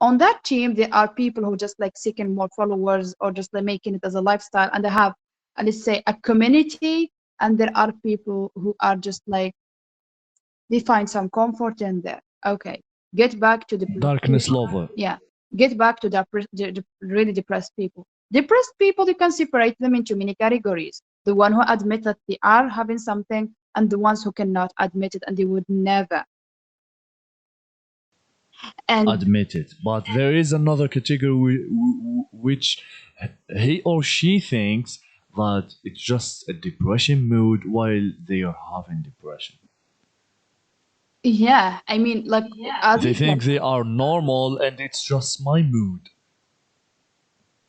On that team, there are people who just like seeking more followers or just like making it as a lifestyle, and they have, let's say, a community. And there are people who are just like they find some comfort in there. Okay, get back to the Darkness lover. yeah, get back to the really depressed people. Depressed people, you can separate them into many categories. The one who admit that they are having something, and the ones who cannot admit it and they would never. And Admit it. But there is another category which he or she thinks that it's just a depression mood while they are having depression. yeah, I mean, like, as They I think said, they are normal and it's just my mood.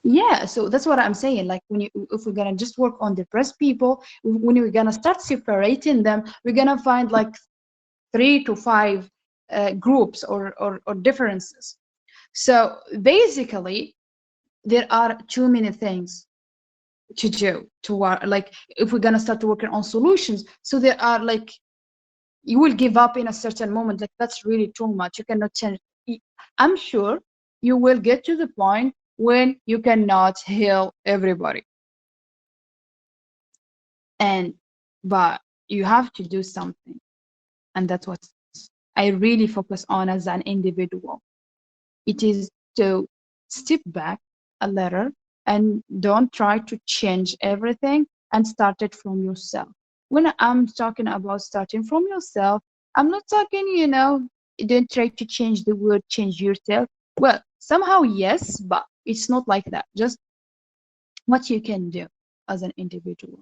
yeah, so that's what I'm saying. Like, if we're gonna just work on depressed people, when we're gonna start separating them, we're gonna find like 3 to 5 groups or differences. So basically, there are too many things to do to work. Like, if we're gonna start working on solutions, so there are like, you will give up in a certain moment. Like, that's really too much. You cannot change. I'm sure you will get to the point when you cannot heal everybody, and but you have to do something, and that's what I really focus on as an individual. It is to step back a little and don't try to change everything and start it from yourself. When I'm talking about starting from yourself, I'm not talking, don't try to change the word, change yourself. Well, somehow, yes, but it's not like that. Just what you can do as an individual.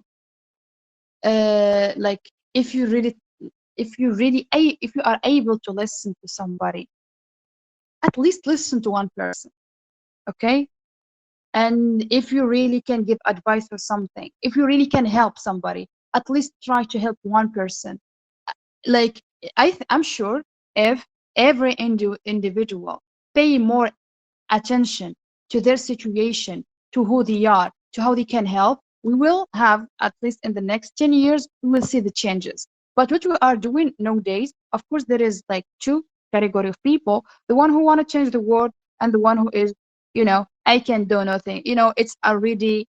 Like, if you really, if you are able to listen to somebody, at least listen to one person, okay? And if you really can give advice or something, if you really can help somebody, at least try to help one person. Like, I'm sure if every individual pay more attention to their situation, to who they are, to how they can help, we will have, at least in the next 10 years, we will see the changes. But what we are doing nowadays, of course, there is like two category of people: the one who want to change the world, and the one who is, I can do nothing. It's already,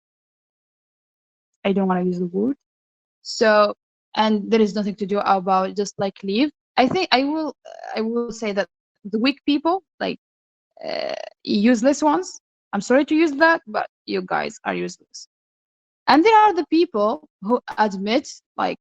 I don't want to use the word. So, and there is nothing to do about, just like leave. I will say that the weak people, like, useless ones, I'm sorry to use that, but you guys are useless. And there are the people who admit, like,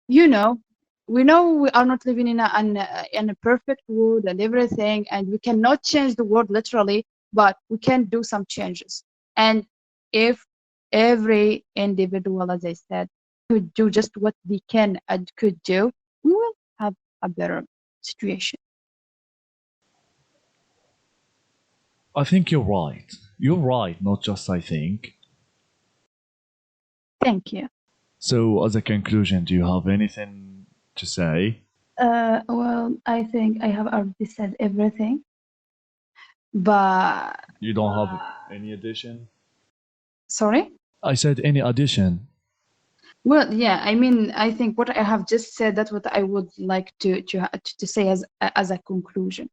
you know we know we are not living in a perfect world and everything, and we cannot change the world literally, but we can do some changes. And if every individual, as I said, could do just what they can and could do, we will have a better situation. I think you're right. You're right, not just I think. Thank you. So, as a conclusion, do you have anything to say? Well, I think I have already said everything, but You don't have any addition? sorry? I said any addition. Well, yeah, I mean, I think what I have just said, that's what I would like to say as a conclusion.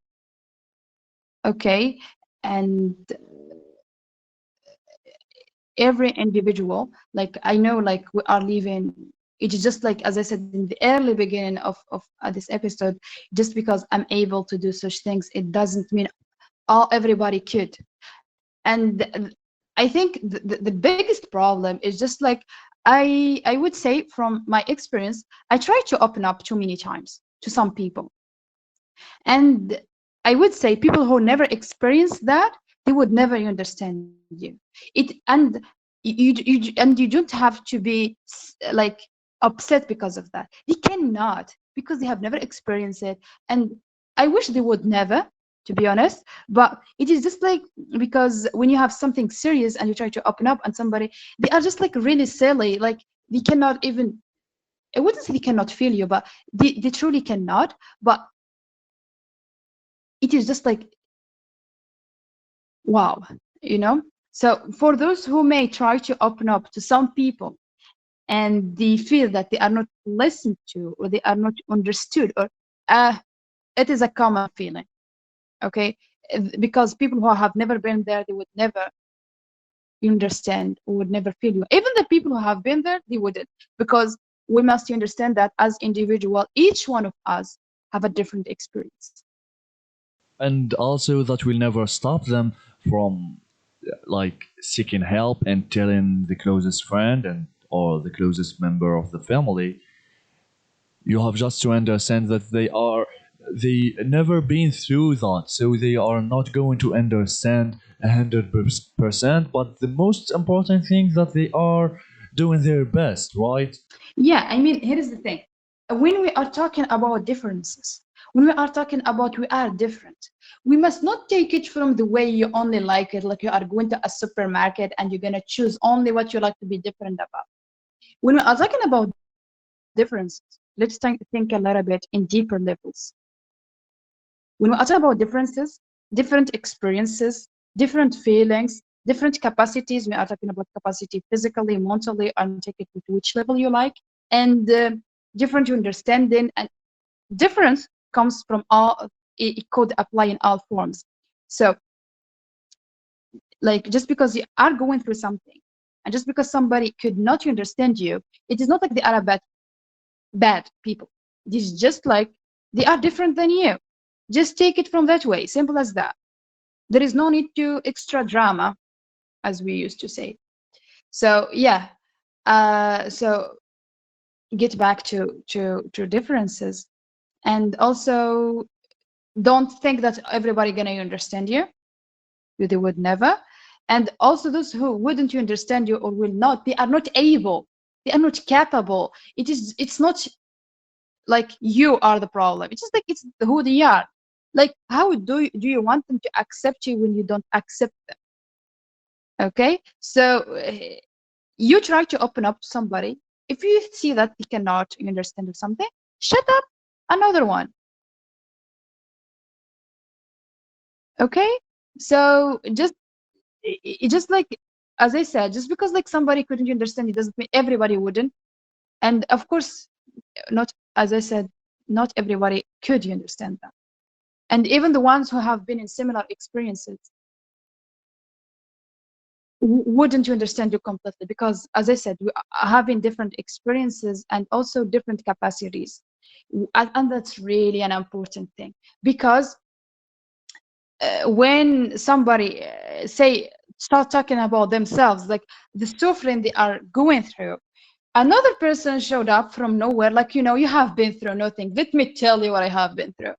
Okay, and every individual, like I know, like we are living. It's just like as I said in the early beginning of this episode, just because I'm able to do such things, it doesn't mean everybody could. And I think the biggest problem is just like I would say from my experience, I tried to open up too many times to some people, and I would say people who never experienced that, they would never understand you. It and you don't have to be like upset because of that. They cannot, because they have never experienced it, and I wish they would never, to be honest. But it is just like, because when you have something serious and you try to open up and somebody, they are just like really silly, like they cannot even, I wouldn't say they cannot feel you, but they truly cannot. But it is just like, wow, you know. So for those who may try to open up to some people and they feel that they are not listened to or they are not understood, or it is a common feeling. Okay, because people who have never been there, they would never understand or would never feel you. Even the people who have been there, they wouldn't, because we must understand that as individual, each one of us have a different experience. And also that will never stop them from like seeking help and telling the closest friend and or the closest member of the family. You have just to understand that they never been through that, so they are not going to understand 100%. But the most important thing that they are doing their best, right? Yeah, I mean, here is the thing. When we are talking about differences, when we are talking about we are different, we must not take it from the way you only like it, like you are going to a supermarket and you're going to choose only what you like to be different about. When we are talking about differences, let's think a little bit in deeper levels. When we are talking about differences, different experiences, different feelings, different capacities, we are talking about capacity physically, mentally, and take it to which level you like, and different understanding, and difference comes from all, it could apply in all forms. So like, just because you are going through something and just because somebody could not understand you, it is not like they are a bad people. It is just like they are different than you. Just take it from that way, simple as that. There is no need to extra drama, as we used to say. So yeah, so get back to differences, and also don't think that everybody gonna understand you. They would never. And also those who wouldn't understand you or will not, they are not able, they are not capable. It's not like you are the problem. It's just like it's who they are. Like, how do you want them to accept you when you don't accept them? Okay, so you try to open up to somebody. If you see that they cannot understand something, shut up. Another one. Okay, so just like, as I said, just because like somebody couldn't understand, it doesn't mean everybody wouldn't. And of course, not, as I said, not everybody could understand that. And even the ones who have been in similar experiences wouldn't you understand you completely, because as I said, we are having different experiences and also different capacities. And that's really an important thing, because when somebody say start talking about themselves, like the suffering they are going through, another person showed up from nowhere, like, you have been through nothing, let me tell you what I have been through.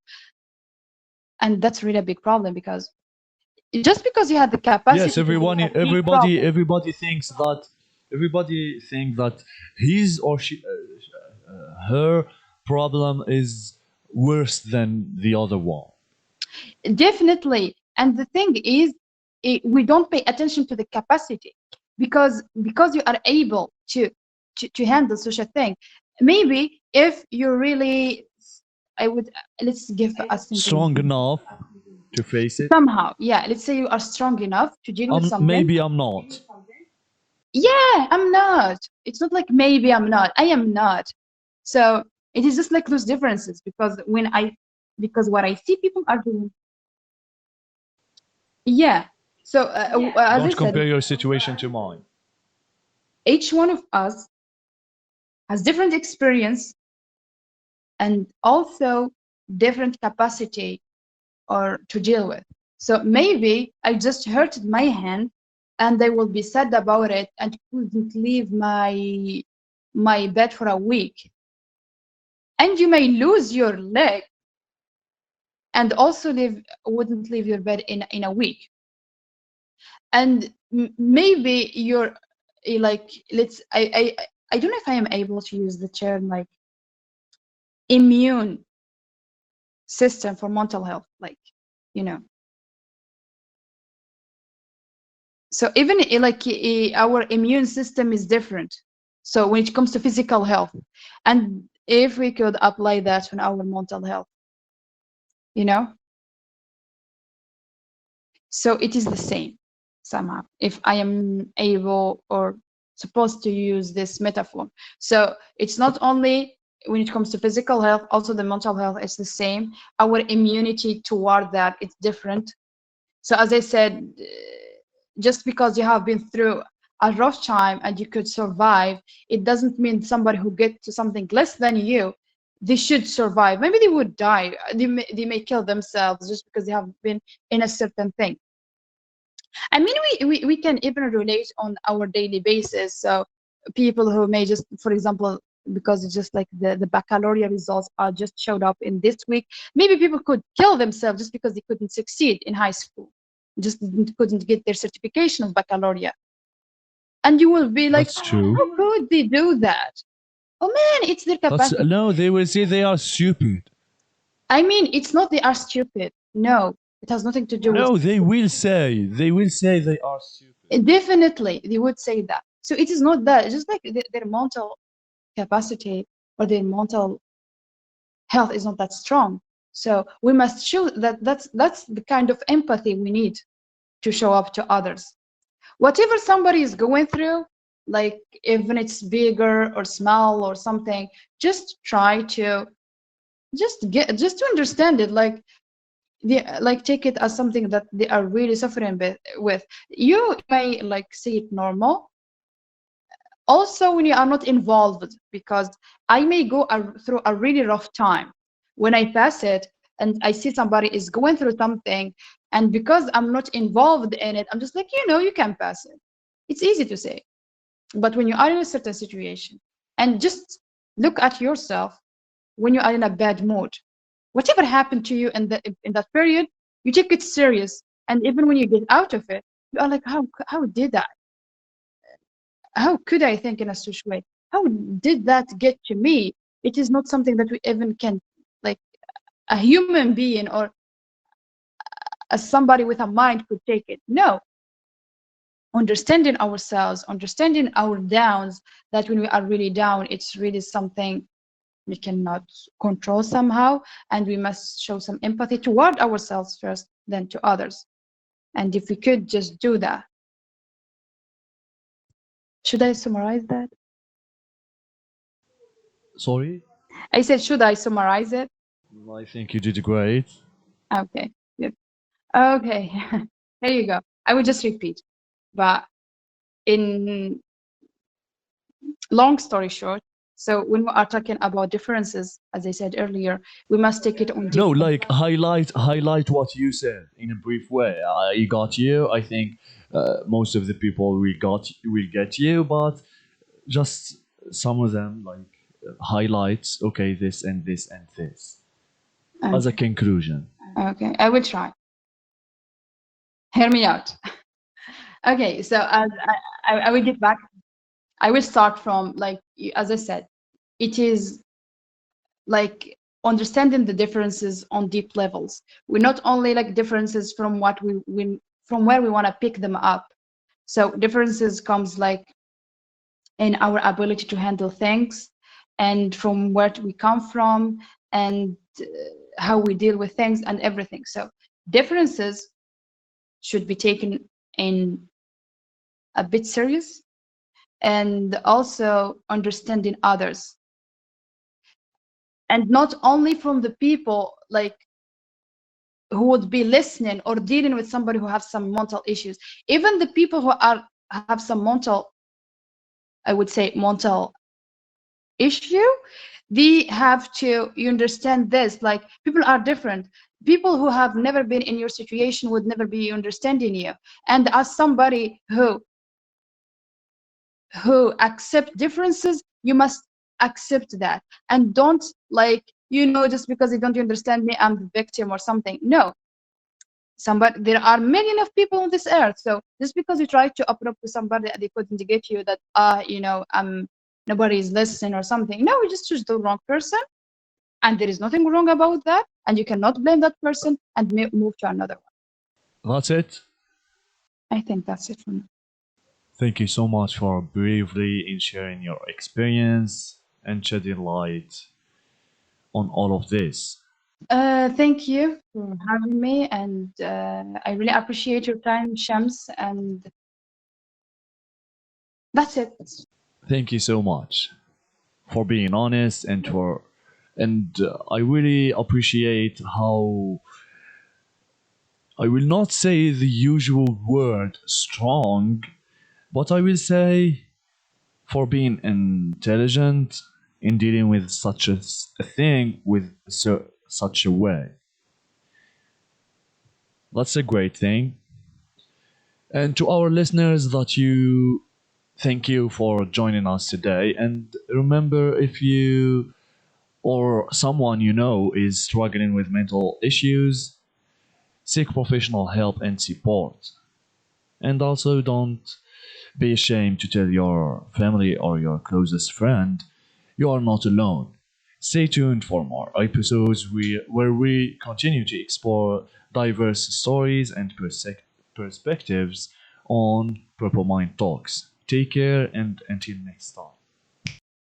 And that's really a big problem, because just because you had the Yes, capacity to do a big problem. everybody think that his or she her problem is worse than the other one. Definitely. And the thing is, we don't pay attention to the capacity, because you are able to handle such a thing. Maybe if you really, let's give a simple Strong enough to face it. somehow, yeah, let's say you are strong enough to deal with something. Maybe I'm not. Yeah, I'm not. It's not like maybe I'm not. I am not. So it is just like those differences, because what I see people are doing. Yeah. So as I Don't said, compare your situation to mine. each one of us has different experience and also different capacity or to deal with. So maybe I just hurted my hand and I will be sad about it and couldn't leave my bed for a week. And you may lose your leg and also wouldn't leave your bed in a week. And maybe you're like, I don't know if I am able to use the term like immune system for mental health, like, you know. So even like our immune system is different. So when it comes to physical health, and if we could apply that on our mental health, you know, so it is the same somehow, if I am able or supposed to use this metaphor. So it's not only when it comes to physical health, also the mental health is the same. Our immunity toward that, it's different. So as I said, just because you have been through a rough time and you could survive, it doesn't mean somebody who gets to something less than you, they should survive. Maybe they would die. They may kill themselves just because they have been in a certain thing. I mean, we can even relate on our daily basis. So people who may just, for example, because it's just like the baccalaureate results are just showed up in this week, maybe people could kill themselves just because they couldn't succeed in high school, just couldn't get their certification of baccalaureate. And you will be like, That's true. how could they do that? Oh man, it's their capacity. No, they will say they are stupid. I mean, it's not they are stupid. No, it has nothing to do with. No, they will say they are stupid. Definitely, they would say that. So it is not that. It's just like their mental capacity or their mental health is not that strong. So we must show that that's the kind of empathy we need to show up to others. Whatever somebody is going through, like even it's bigger or small or something, just try to just to understand it, like take it as something that they are really suffering with. You may like see it normal also when you are not involved, because I may go through a really rough time. When I pass it and I see somebody is going through something, and because I'm not involved in it, I'm just like, you can pass it. It's easy to say. But when you are in a certain situation, and just look at yourself when you are in a bad mood, whatever happened to you in that period, you take it serious. And even when you get out of it, you are like, how did I? How could I think in a such way? How did that get to me? It is not something that we even can, like a human being or as somebody with a mind could take it. No. Understanding ourselves, understanding our downs, that when we are really down, it's really something we cannot control somehow, and we must show some empathy toward ourselves first, then to others. And if we could just do that. Should I summarize that? Sorry? I said, should I summarize it? I think you did great. Okay, good. Okay, here you go. I will just repeat. But in long story short, so when we are talking about differences, as I said earlier, we must take it on. No, like highlight what you said in a brief way. I got you. I think most of the people will get you, but just some of them like highlights. Okay, this and this and this as a conclusion. Okay, I will try. Hear me out. Okay, so as I will get back. I will start from, like, as I said, it is like understanding the differences on deep levels. We're not only like differences from what we from where we want to pick them up. So differences comes like in our ability to handle things, and from where we come from, and how we deal with things and everything. So differences should be taken in a bit serious, and also understanding others, and not only from the people like who would be listening or dealing with somebody who has some mental issues. Even the people who have some mental, I would say, mental issue, they have to, you understand this, like people are different. People who have never been in your situation would never be understanding you. And as somebody who accept differences, you must accept that, and don't, like, just because they don't understand me, I'm the victim or something. No, somebody, there are millions of people on this earth. So just because you try to open up to somebody and they couldn't get you, that nobody is listening or something. No, you just choose the wrong person, and there is nothing wrong about that, and you cannot blame that person, and move to another one. That's it. I think that's it for me. Thank you so much for bravely in sharing your experience and shedding light on all of this. Thank you for having me, and I really appreciate your time, Shams, and that's it. Thank you so much for being honest and I really appreciate how I will not say the usual word strong, but I will say for being intelligent in dealing with such a thing with such a way. That's a great thing. And to our listeners, thank you for joining us today. And remember, if you or someone you know is struggling with mental issues, seek professional help and support. And also, don't be ashamed to tell your family or your closest friend you are not alone. Stay tuned for more episodes where we continue to explore diverse stories and perspectives on Purple Mind Talks. Take care and until next time.